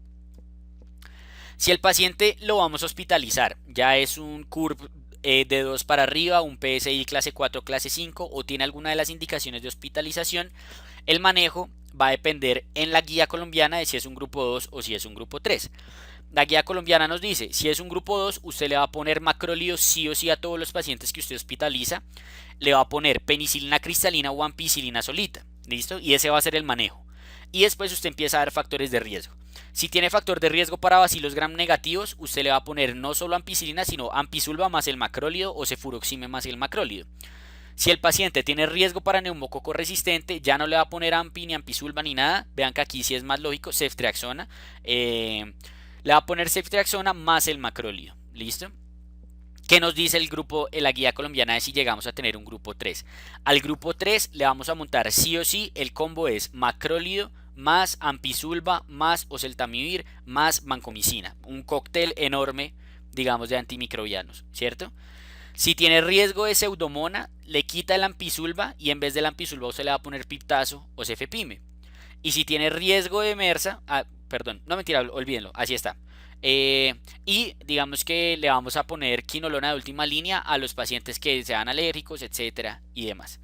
S1: Si el paciente lo vamos a hospitalizar, ya es un CURP de 2 para arriba, un PSI clase 4, clase 5, o tiene alguna de las indicaciones de hospitalización, el manejo va a depender en la guía colombiana de si es un grupo 2 o si es un grupo 3. La guía colombiana nos dice, si es un grupo 2, usted le va a poner macrólido sí o sí a todos los pacientes que usted hospitaliza, le va a poner penicilina cristalina o ampicilina solita, ¿listo? Y ese va a ser el manejo. Y después usted empieza a dar factores de riesgo. Si tiene factor de riesgo para bacilos gram negativos, usted le va a poner no solo ampicilina, sino ampicilva más el macrólido o cefuroxime más el macrólido. Si el paciente tiene riesgo para neumococo resistente, ya no le va a poner ampi ni ampicilva ni nada. Vean que aquí sí es más lógico, ceftriaxona. Le va a poner ceftriaxona más el macrólido. ¿Listo? ¿Qué nos dice el grupo, la guía colombiana de si llegamos a tener un grupo 3? Al grupo 3 le vamos a montar sí o sí, el combo es macrólido más ampicilva, más oseltamivir, más vancomicina. Un cóctel enorme, digamos, de antimicrobianos, ¿cierto? Si tiene riesgo de pseudomona, le quita el ampicilva y en vez del ampicilva usted le va a poner piptazo o cefepime. Y si tiene riesgo de MRSA, perdón, no mentira, olvídenlo, así está. Y digamos que le vamos a poner quinolona de última línea a los pacientes que sean alérgicos, etcétera y demás.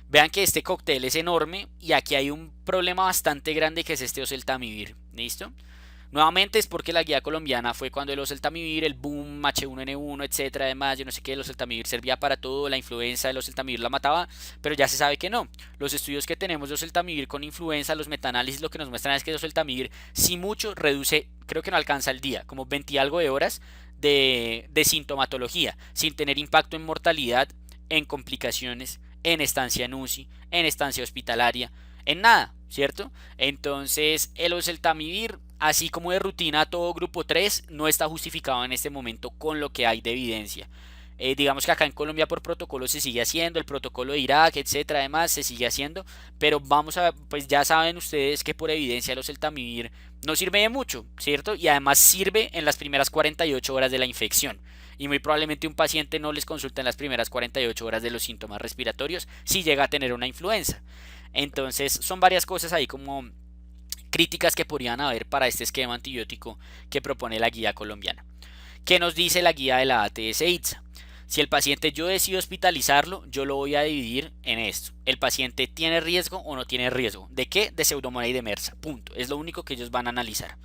S1: Vean que este cóctel es enorme y aquí hay un problema bastante grande que es este oseltamivir. ¿Listo? Nuevamente es porque la guía colombiana fue cuando el oseltamivir, el boom, H1N1, etcétera, además, yo no sé qué, el oseltamivir servía para todo, la influenza del oseltamivir la mataba, pero ya se sabe que no. Los estudios que tenemos de oseltamivir con influenza, los metaanálisis lo que nos muestran es que el oseltamivir, si mucho, reduce, creo que no alcanza el día, como 20 y algo de horas de sintomatología, sin tener impacto en mortalidad, en complicaciones, en estancia en UCI, en estancia hospitalaria, en nada, ¿cierto? Entonces el oseltamivir, así como de rutina todo grupo 3, no está justificado en este momento con lo que hay de evidencia. Digamos que acá en Colombia por protocolo se sigue haciendo, el protocolo de Irak, etcétera, además se sigue haciendo, pero vamos a, pues ya saben ustedes que por evidencia el oseltamivir no sirve de mucho, ¿cierto? Y además sirve en las primeras 48 horas de la infección. Y muy probablemente un paciente no les consulta en las primeras 48 horas de los síntomas respiratorios si llega a tener una influenza. Entonces son varias cosas ahí como críticas que podrían haber para este esquema antibiótico que propone la guía colombiana. ¿Qué nos dice la guía de la ATS-ITSA? Si el paciente yo decido hospitalizarlo, yo lo voy a dividir en esto. El paciente tiene riesgo o no tiene riesgo. ¿De qué? De pseudomonas y de MRSA. Punto. Es lo único que ellos van a analizar.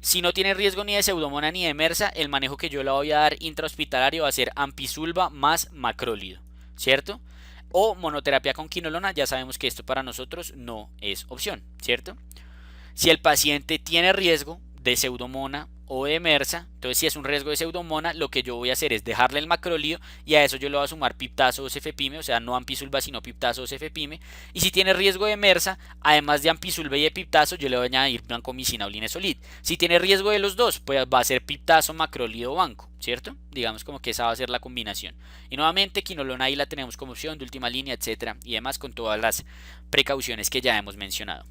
S1: Si no tiene riesgo ni de pseudomonas ni de MRSA, el manejo que yo le voy a dar intrahospitalario va a ser ampicilva más macrólido. ¿Cierto? O monoterapia con quinolona. Ya sabemos que esto para nosotros no es opción. ¿Cierto? Si el paciente tiene riesgo de pseudomona o de MRSA, entonces si es un riesgo de pseudomona, lo que yo voy a hacer es dejarle el macrolído y a eso yo le voy a sumar piptazo o cefepime, o sea, no ampicilva sino piptazo o cefepime. Y si tiene riesgo de MRSA, además de ampicilva y de piptazo, yo le voy a añadir vancomicina o linesolid. Si tiene riesgo de los dos, pues va a ser piptazo, macrolído o banco, ¿cierto? Digamos como que esa va a ser la combinación. Y nuevamente, quinolona ahí la tenemos como opción de última línea, etcétera, y demás con todas las precauciones que ya hemos mencionado.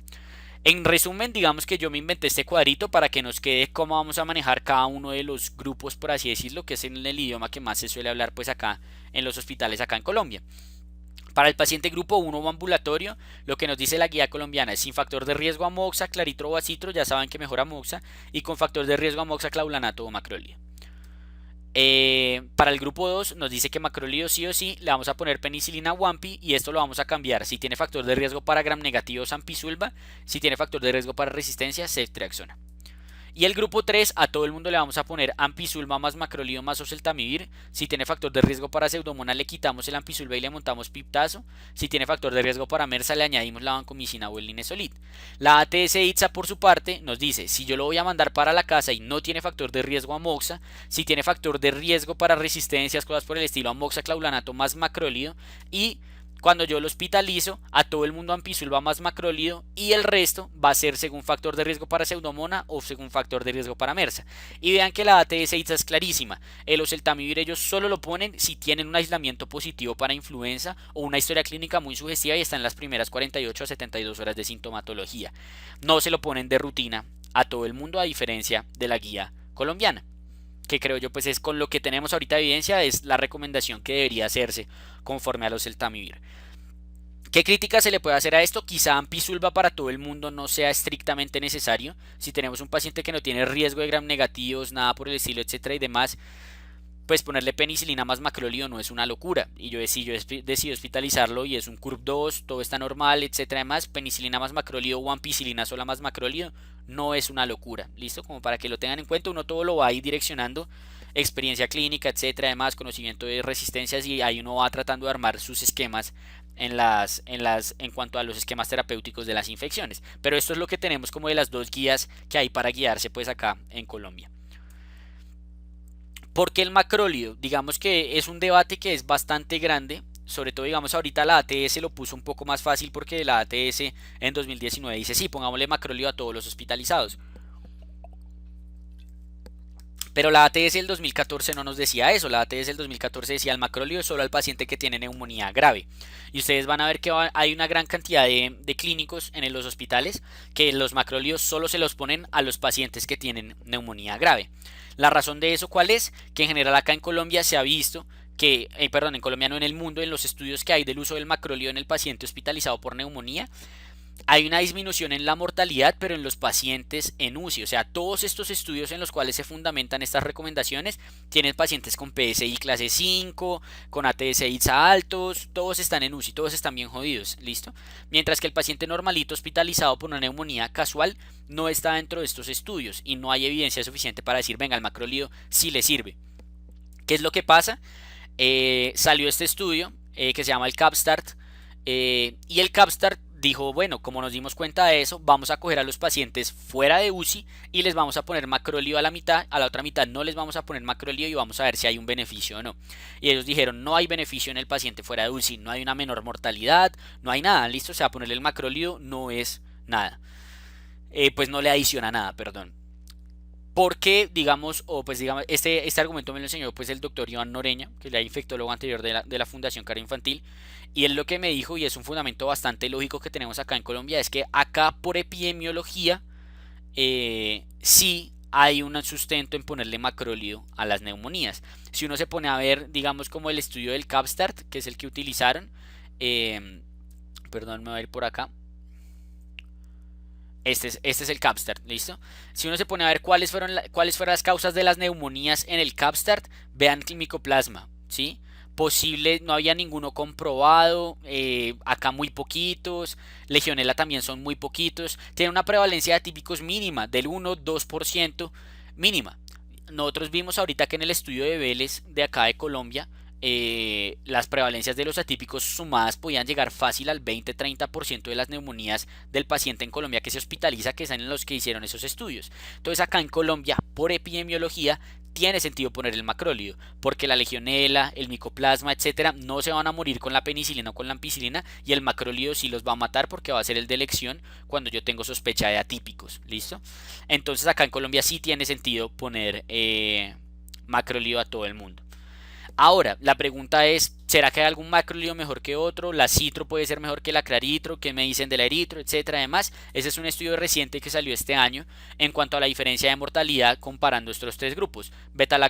S1: En resumen, digamos que yo me inventé este cuadrito para que nos quede cómo vamos a manejar cada uno de los grupos, por así decirlo, que es en el idioma que más se suele hablar pues acá en los hospitales acá en Colombia. Para el paciente grupo 1 o ambulatorio, lo que nos dice la guía colombiana es sin factor de riesgo amoxa, claritro o acitro, ya saben que mejor amoxa, y con factor de riesgo amoxa, claulanato o macrolida. Para el grupo 2 nos dice que macrolído sí o sí le vamos a poner penicilina Wampi y esto lo vamos a cambiar si tiene factor de riesgo para gram negativo Ampicilva, si tiene factor de riesgo para resistencia ceftriaxona. Y el grupo 3 a todo el mundo le vamos a poner ampicilva más macrolído más oseltamivir. Si tiene factor de riesgo para pseudomonas le quitamos el ampicilva y le montamos piptazo. Si tiene factor de riesgo para MRSA le añadimos la vancomicina o el linesolid. La ATS-ITSA por su parte nos dice si yo lo voy a mandar para la casa y no tiene factor de riesgo amoxa, si tiene factor de riesgo para resistencias, cosas por el estilo amoxa claulanato más macrolído y cuando yo lo hospitalizo, a todo el mundo ampicilva más macrolído y el resto va a ser según factor de riesgo para pseudomona o según factor de riesgo para MRSA. Y vean que la ATS-ITSA es clarísima. El oseltamivir ellos solo lo ponen si tienen un aislamiento positivo para influenza o una historia clínica muy sugestiva y está en las primeras 48 a 72 horas de sintomatología. No se lo ponen de rutina a todo el mundo a diferencia de la guía colombiana, que creo yo pues es con lo que tenemos ahorita evidencia, es la recomendación que debería hacerse conforme a los oseltamivir. ¿Qué crítica se le puede hacer a esto? Quizá ampicilva para todo el mundo no sea estrictamente necesario. Si tenemos un paciente que no tiene riesgo de gram negativos, nada por el estilo, etcétera y demás, pues ponerle penicilina más macrolído no es una locura. Y yo decido hospitalizarlo y es un CURB 2, todo está normal, etcétera y demás, penicilina más macrolído o ampicilina sola más macrolído no es una locura. ¿Listo? Como para que lo tengan en cuenta, uno todo lo va a ir direccionando, experiencia clínica, etcétera, además conocimiento de resistencias y ahí uno va tratando de armar sus esquemas en cuanto a los esquemas terapéuticos de las infecciones. Pero esto es lo que tenemos como de las dos guías que hay para guiarse pues acá en Colombia. ¿Por qué el macrólido? Digamos que es un debate que es bastante grande. Sobre todo, digamos, ahorita la ATS lo puso un poco más fácil porque la ATS en 2019 dice sí, pongámosle macrólido a todos los hospitalizados. Pero la ATS del 2014 no nos decía eso. La ATS del 2014 decía el macróleo solo al paciente que tiene neumonía grave. Y ustedes van a ver que hay una gran cantidad de clínicos en los hospitales que los macróleos solo se los ponen a los pacientes que tienen neumonía grave. La razón de eso, ¿cuál es? Que en general acá en Colombia se ha visto que, perdón, en Colombia no, en el mundo, en los estudios que hay del uso del macróleo en el paciente hospitalizado por neumonía, hay una disminución en la mortalidad, pero en los pacientes en UCI. O sea, todos estos estudios en los cuales se fundamentan estas recomendaciones tienen pacientes con PSI clase 5, con ATSI altos, todos están en UCI, todos están bien jodidos, ¿listo? Mientras que el paciente normalito hospitalizado por una neumonía casual no está dentro de estos estudios y no hay evidencia suficiente para decir, venga, el macrolído sí le sirve. ¿Qué es lo que pasa? Salió este estudio que se llama el CAPSTART, y el CAPSTART dijo, bueno, como nos dimos cuenta de eso, vamos a coger a los pacientes fuera de UCI y les vamos a poner macrolío a la mitad, a la otra mitad no les vamos a poner macrolío y vamos a ver si hay un beneficio o no. Y ellos dijeron, no hay beneficio en el paciente fuera de UCI, no hay una menor mortalidad, no hay nada, listo, o sea, ponerle el macrolío no es nada. Pues no le adiciona nada, perdón. Porque, digamos, o pues digamos, este argumento me lo enseñó pues el doctor Iván Noreña, que es el infectólogo anterior de la Fundación Cara Infantil, y él lo que me dijo, y es un fundamento bastante lógico que tenemos acá en Colombia, es que acá por epidemiología sí hay un sustento en ponerle macróleo a las neumonías. Si uno se pone a ver, digamos, como el estudio del CAPSTART, que es el que utilizaron, perdón, me voy a ir por acá. Este es el CAPSTART, ¿listo? Si uno se pone a ver cuáles fueron las causas de las neumonías en el CAPSTART, vean el micoplasma, ¿sí? Posible, no había ninguno comprobado, acá muy poquitos, legionela también son muy poquitos, tiene una prevalencia de atípicos mínima, del 1-2% mínima. Nosotros vimos ahorita que en el estudio de Vélez de acá de Colombia, las prevalencias de los atípicos sumadas podían llegar fácil al 20-30% de las neumonías del paciente en Colombia que se hospitaliza, que son los que hicieron esos estudios. Entonces acá en Colombia, por epidemiología, tiene sentido poner el macrólido, porque la legionela, el micoplasma, etcétera, no se van a morir con la penicilina o con la ampicilina, y el macrólido sí los va a matar porque va a ser el de elección cuando yo tengo sospecha de atípicos, ¿listo? Entonces acá en Colombia sí tiene sentido poner macrólido a todo el mundo. Ahora, la pregunta es, ¿será que hay algún macrolío mejor que otro? ¿La citro puede ser mejor que la claritro? ¿Qué me dicen de la eritro? Etcétera. Además, ese es un estudio reciente que salió este año en cuanto a la diferencia de mortalidad comparando estos tres grupos,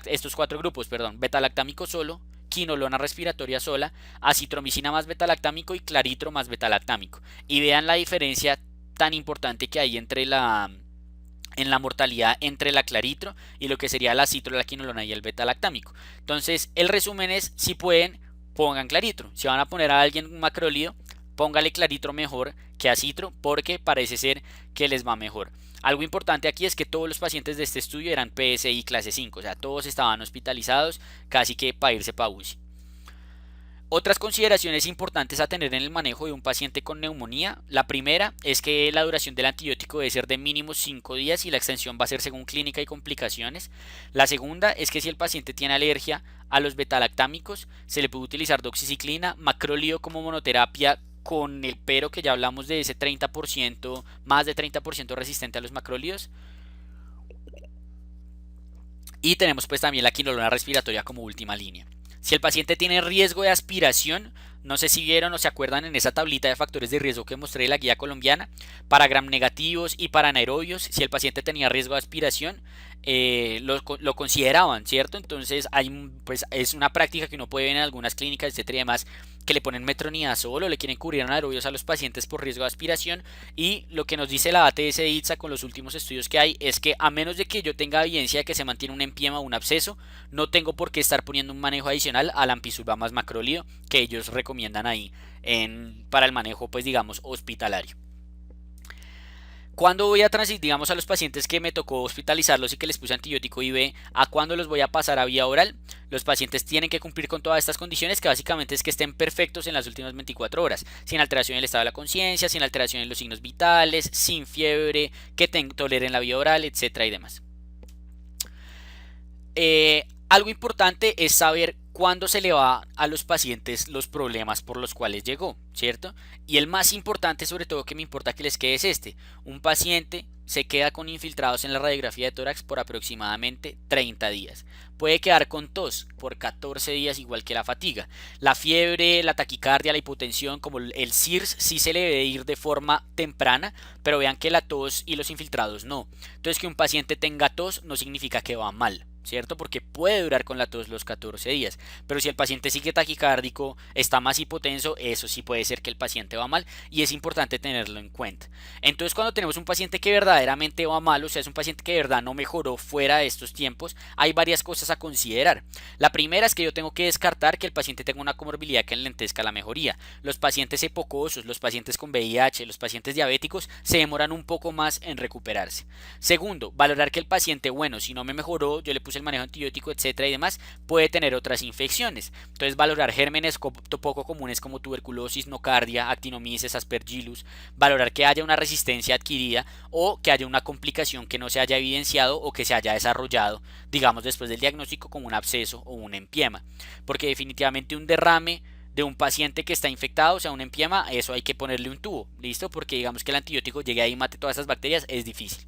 S1: estos cuatro grupos, perdón, betalactámico solo, quinolona respiratoria sola, acitromicina más betalactámico y claritro más betalactámico. Y vean la diferencia tan importante que hay en la mortalidad entre la claritro y lo que sería la citro, la quinolona y el beta-lactámico. Entonces, el resumen es, si pueden, pongan claritro. Si van a poner a alguien un macrolío, póngale claritro mejor que a citro, porque parece ser que les va mejor. Algo importante aquí es que todos los pacientes de este estudio eran PSI clase 5, o sea, todos estaban hospitalizados casi que para irse para UCI. Otras consideraciones importantes a tener en el manejo de un paciente con neumonía. La primera es que la duración del antibiótico debe ser de mínimo 5 días y la extensión va a ser según clínica y complicaciones. La segunda es que si el paciente tiene alergia a los betalactámicos, se le puede utilizar doxiciclina, macrolío como monoterapia con el pero que ya hablamos de ese 30%, más de 30% resistente a los macrolíos. Y tenemos pues también la quinolona respiratoria como última línea. Si el paciente tiene riesgo de aspiración, no sé si vieron o se acuerdan en esa tablita de factores de riesgo que mostré de la guía colombiana, para gram negativos y para anaerobios, si el paciente tenía riesgo de aspiración, lo consideraban, ¿cierto? Entonces pues es una práctica que uno puede ver en algunas clínicas, etcétera y demás, que le ponen metronidazol o le quieren cubrir anaerobios a los pacientes por riesgo de aspiración. Y lo que nos dice la ATS de ITSA con los últimos estudios que hay es que a menos de que yo tenga evidencia de que se mantiene un empiema o un absceso, no tengo por qué estar poniendo un manejo adicional al ampicilina más macrolío que ellos recomiendan ahí para el manejo, pues digamos, hospitalario. ¿Cuándo voy a transitar, digamos, a los pacientes que me tocó hospitalizarlos y que les puse antibiótico IV, a cuándo los voy a pasar a vía oral? Los pacientes tienen que cumplir con todas estas condiciones, que básicamente es que estén perfectos en las últimas 24 horas, sin alteración del estado de la conciencia, sin alteración en los signos vitales, sin fiebre, que toleren la vía oral, etcétera y demás. Algo importante es saber cuándo se le va a los pacientes los problemas por los cuales llegó, ¿cierto? Y el más importante, sobre todo que me importa que les quede es este. Un paciente se queda con infiltrados en la radiografía de tórax por aproximadamente 30 días. Puede quedar con tos por 14 días, igual que la fatiga. La fiebre, la taquicardia, la hipotensión, como el CIRS, sí se le debe ir de forma temprana, pero vean que la tos y los infiltrados no. Entonces, que un paciente tenga tos no significa que va mal, ¿cierto? Porque puede durar con la tos los 14 días. Pero si el paciente sigue taquicárdico, está más hipotenso, eso sí puede ser que el paciente va mal y es importante tenerlo en cuenta. Entonces, cuando tenemos un paciente que verdaderamente va mal, o sea, es un paciente que de verdad no mejoró fuera de estos tiempos, hay varias cosas a considerar. La primera es que yo tengo que descartar que el paciente tenga una comorbilidad que enlentezca la mejoría. Los pacientes epocosos, los pacientes con VIH, los pacientes diabéticos se demoran un poco más en recuperarse. Segundo, valorar que el paciente, bueno, si no me mejoró, yo le puse el manejo antibiótico, etcétera y demás, puede tener otras infecciones. Entonces, valorar gérmenes poco comunes como tuberculosis, nocardia, actinomyces, aspergillus, valorar que haya una resistencia adquirida o que haya una complicación que no se haya evidenciado o que se haya desarrollado, digamos, después del diagnóstico como un absceso o un empiema. Porque definitivamente un derrame de un paciente que está infectado, o sea, un empiema, eso hay que ponerle un tubo, ¿listo? Porque digamos que el antibiótico llegue ahí y mate todas esas bacterias, es difícil.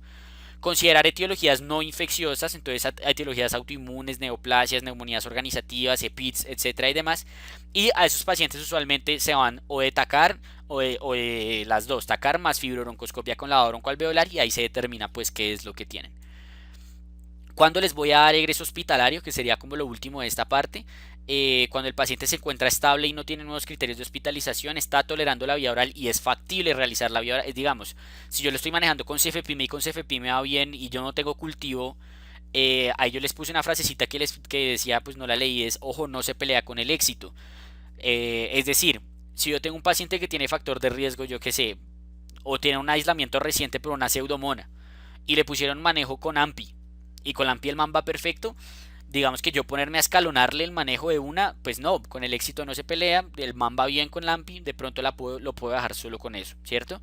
S1: Considerar etiologías no infecciosas, entonces etiologías autoinmunes, neoplasias, neumonías organizativas, EPITS, etcétera y demás. Y a esos pacientes usualmente se van o de TACAR o de las dos, TACAR más fibrobroncoscopia con lavado broncoalveolar y ahí se determina pues qué es lo que tienen. ¿Cuándo les voy a dar egreso hospitalario? Que sería como lo último de esta parte. Cuando el paciente se encuentra estable y no tiene nuevos criterios de hospitalización, está tolerando la vía oral y es factible realizar la vía oral. Digamos, si yo lo estoy manejando con cefepime y con cefepime va bien y yo no tengo cultivo, ahí yo les puse una frasecita que decía, pues no la leí, es, ojo, no se pelea con el éxito. Es decir, si yo tengo un paciente que tiene factor de riesgo, yo que sé, o tiene un aislamiento reciente por una pseudomona, y le pusieron manejo con AMPI, y con la AMPI el man va perfecto, digamos que yo ponerme a escalonarle el manejo de una, pues no, con el éxito no se pelea, el man va bien con la AMPI, de pronto lo puedo bajar solo con eso, ¿cierto?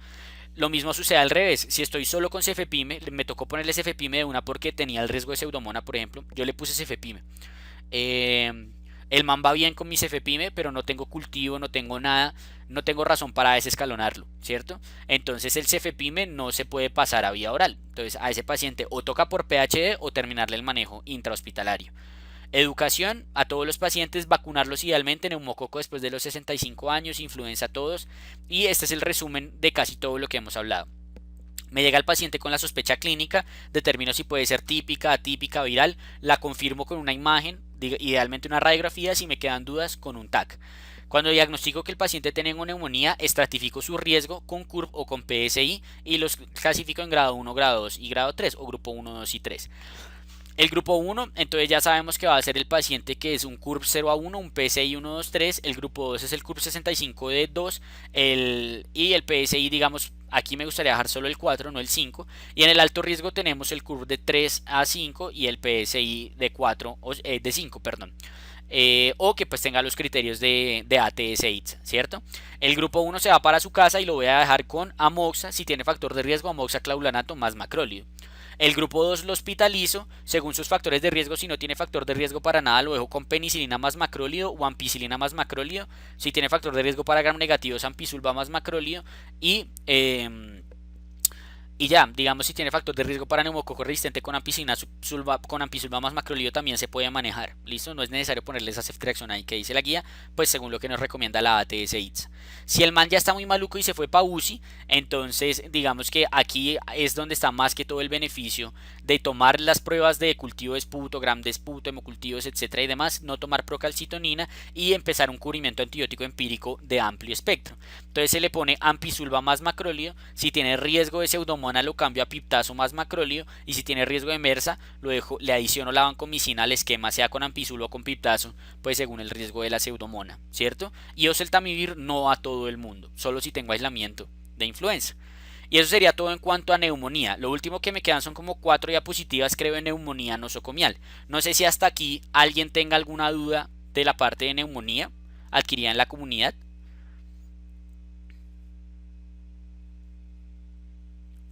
S1: Lo mismo sucede al revés, si estoy solo con cefepime, me tocó ponerle cefepime de una porque tenía el riesgo de pseudomona, por ejemplo, yo le puse cefepime. Eh, el man va bien con mi cefepime, pero no tengo cultivo, no tengo nada, no tengo razón para desescalonarlo, ¿cierto? Entonces el cefepime no se puede pasar a vía oral. Entonces a ese paciente o toca por PHD o terminarle el manejo intrahospitalario. Educación a todos los pacientes, vacunarlos idealmente, neumococo después de los 65 años, influenza a todos. Y este es el resumen de casi todo lo que hemos hablado. Me llega el paciente con la sospecha clínica, determino si puede ser típica, atípica, viral, la confirmo con una imagen, idealmente una radiografía, si me quedan dudas con un TAC. Cuando diagnostico que el paciente tiene una neumonía, estratifico su riesgo con CURB o con PSI y los clasifico en grado 1, grado 2 y grado 3 o grupo 1, 2 y 3. El grupo 1, entonces ya sabemos que va a ser el paciente que es un CURB 0 a 1, un PSI 1, 2, 3. El grupo 2 es el CURB 65 de 2. Y el PSI, digamos, aquí me gustaría dejar solo el 4, no el 5. Y en el alto riesgo tenemos el CURB de 3 a 5 y el PSI de 4, de 5, perdón. O que pues tenga los criterios de ATS-AIDS, ¿cierto? El grupo 1 se va para su casa y lo voy a dejar con amoxa, si tiene factor de riesgo, amoxa claulanato más macrólido. El grupo 2 lo hospitalizo según sus factores de riesgo. Si no tiene factor de riesgo para nada, lo dejo con penicilina más macrólido o ampicilina más macrólido. Si tiene factor de riesgo para gram negativos, ampicilina más macrólido. Y ya, digamos, si tiene factor de riesgo para neumococo resistente con ampicilina con ampicilina más macrólido también se puede manejar. ¿Listo? No es necesario ponerle esa ceftriaxona ahí que dice la guía, pues según lo que nos recomienda la ATS-AIDS. Si el man ya está muy maluco y se fue para UCI, entonces digamos que aquí es donde está más que todo el beneficio de tomar las pruebas de cultivo de esputo, gram de esputo, hemocultivos, etcétera y demás, no tomar procalcitonina y empezar un cubrimiento antibiótico empírico de amplio espectro. Entonces se le pone ampicilina más macrólido, si tiene riesgo de pseudomonas lo cambio a piptazo más macrólido y si tiene riesgo de MRSA le adiciono la vancomicina al esquema, sea con ampicilina o con piptazo, pues según el riesgo de la pseudomona, ¿cierto? Y oseltamivir no a todo el mundo, solo si tengo aislamiento de influenza. Y eso sería todo en cuanto a neumonía. Lo último que me quedan son como 4 diapositivas, creo, en neumonía nosocomial. No sé si hasta aquí alguien tenga alguna duda de la parte de neumonía adquirida en la comunidad.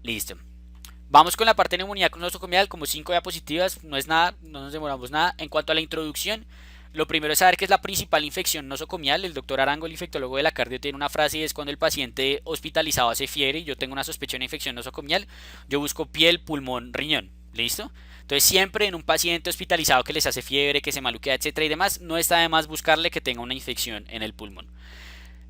S1: Listo. Vamos con la parte de neumonía nosocomial, como 5 diapositivas, no es nada, no nos demoramos nada. En cuanto a la introducción, Lo primero es saber qué es la principal infección nosocomial. El doctor Arango, el infectólogo de la cardio, tiene una frase y es: cuando el paciente hospitalizado hace fiebre y yo tengo una sospecha de una infección nosocomial, yo busco piel, pulmón, riñón. ¿Listo? Entonces siempre en un paciente hospitalizado que les hace fiebre, que se maluquea, etcétera y demás, no está de más buscarle que tenga una infección en el pulmón.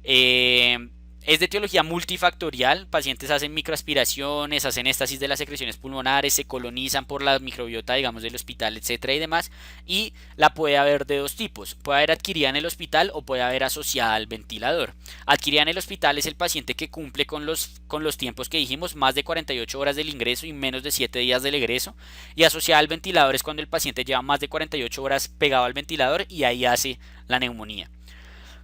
S1: Eh, es de etiología multifactorial. Pacientes hacen microaspiraciones, hacen éstasis de las secreciones pulmonares, se colonizan por la microbiota, digamos, del hospital, etcétera y demás. Y la puede haber de dos tipos: puede haber adquirida en el hospital o puede haber asociada al ventilador. Adquirida en el hospital es el paciente que cumple con los tiempos que dijimos: más de 48 horas del ingreso y menos de 7 días del egreso. Y asociada al ventilador es cuando el paciente lleva más de 48 horas pegado al ventilador y ahí hace la neumonía.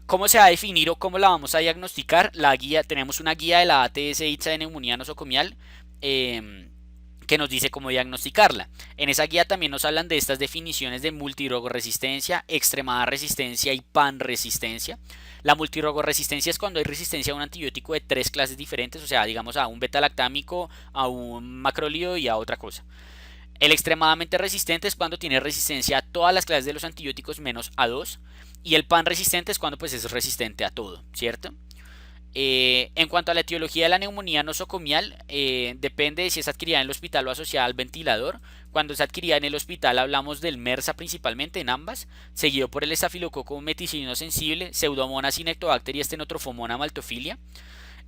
S1: ¿Cómo se va a definir o cómo la vamos a diagnosticar? La guía, tenemos una guía de la ATS-ITSA de neumonía nosocomial, que nos dice cómo diagnosticarla. En esa guía también nos hablan de estas definiciones de multirogoresistencia, extremada resistencia y panresistencia. La multirogoresistencia es cuando hay resistencia a un antibiótico de 3 clases diferentes, o sea, digamos a un beta-lactámico, a un macrolídeo y a otra cosa. El extremadamente resistente es cuando tiene resistencia a todas las clases de los antibióticos menos a 2. Y el pan resistente es cuando pues es resistente a todo, ¿cierto? En cuanto a la etiología de la neumonía nosocomial, depende de si es adquirida en el hospital o asociada al ventilador. Cuando es adquirida en el hospital hablamos del MRSA principalmente, en ambas, seguido por el estafilococo meticilino sensible, Pseudomonas cinectobacter y Stenotrophomonas maltophilia.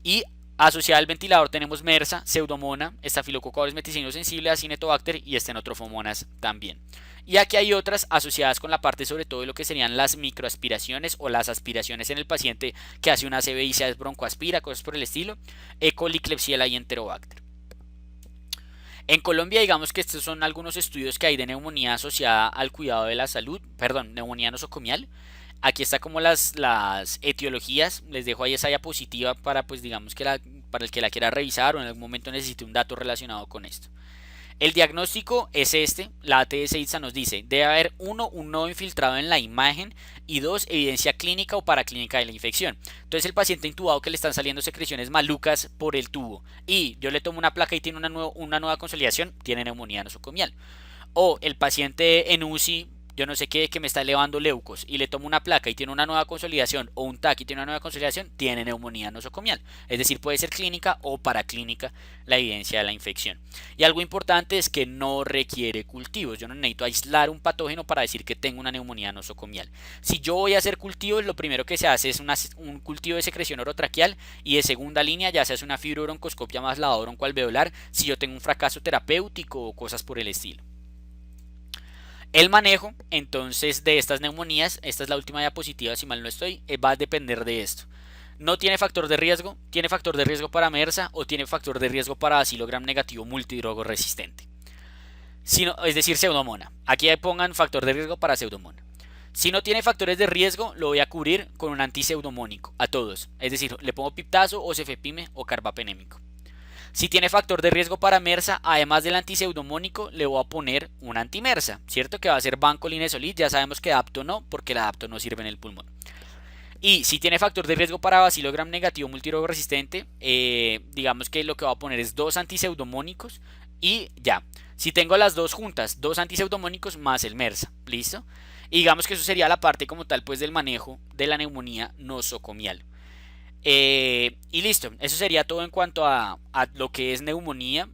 S1: Y asociada al ventilador tenemos MRSA, Pseudomonas, Staphylococcus aureus meticilino sensible, Acinetobacter y Stenotrophomonas también. Y aquí hay otras asociadas con la parte sobre todo de lo que serían las microaspiraciones o las aspiraciones en el paciente que hace una CB y se broncoaspira, cosas por el estilo: E. coli, Klebsiella y Enterobacter. En Colombia, digamos que estos son algunos estudios que hay de neumonía asociada al cuidado de la salud, perdón, neumonía nosocomial. Aquí está como las etiologías. Les dejo ahí esa diapositiva para, pues digamos que para el que la quiera revisar o en algún momento necesite un dato relacionado con esto. El diagnóstico es este: la ATS-ITSA nos dice: debe haber un nodo infiltrado en la imagen, y 2, evidencia clínica o paraclínica de la infección. Entonces el paciente intubado que le están saliendo secreciones malucas por el tubo y yo le tomo una placa y tiene una nueva consolidación, tiene neumonía nosocomial. O el paciente en UCI, yo no sé qué, que me está elevando leucos y le tomo una placa y tiene una nueva consolidación, o un TAC y tiene una nueva consolidación, tiene neumonía nosocomial. Es decir, puede ser clínica o paraclínica la evidencia de la infección. Y algo importante es que no requiere cultivos. Yo no necesito aislar un patógeno para decir que tengo una neumonía nosocomial. Si yo voy a hacer cultivos, lo primero que se hace es un cultivo de secreción orotraqueal, y de segunda línea ya se hace una fibrobroncoscopia más lavado broncoalveolar si yo tengo un fracaso terapéutico o cosas por el estilo. El manejo entonces de estas neumonías, esta es la última diapositiva si mal no estoy, va a depender de esto. No tiene factor de riesgo, tiene factor de riesgo para MRSA o tiene factor de riesgo para bacilo gram negativo multidrogoresistente. Es decir, pseudomona. Aquí pongan factor de riesgo para pseudomona. Si no tiene factores de riesgo, lo voy a cubrir con un antipseudомониco a todos. Es decir, le pongo piptazo o cefepime o carbapenémico. Si tiene factor de riesgo para MRSA, además del antipseudомониco, le voy a poner un antimersa, ¿cierto? Que va a ser vancomycin. Ya sabemos que adapto no, porque el adapto no sirve en el pulmón. Y si tiene factor de riesgo para bacilo gram negativo multirogoresistente, digamos que lo que voy a poner es 2 antipseudомоnicos y ya. Si tengo las dos juntas, 2 antipseudомоnicos más el MRSA, ¿listo? Y digamos que eso sería la parte como tal pues del manejo de la neumonía nosocomial. Y listo, eso sería todo en cuanto a lo que es neumonía.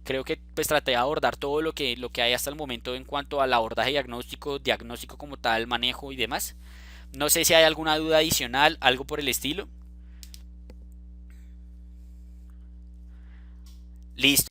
S1: Creo que pues traté de abordar todo lo que hay hasta el momento en cuanto al abordaje diagnóstico como tal, manejo y demás. No sé si hay alguna duda adicional, algo por el estilo. Listo.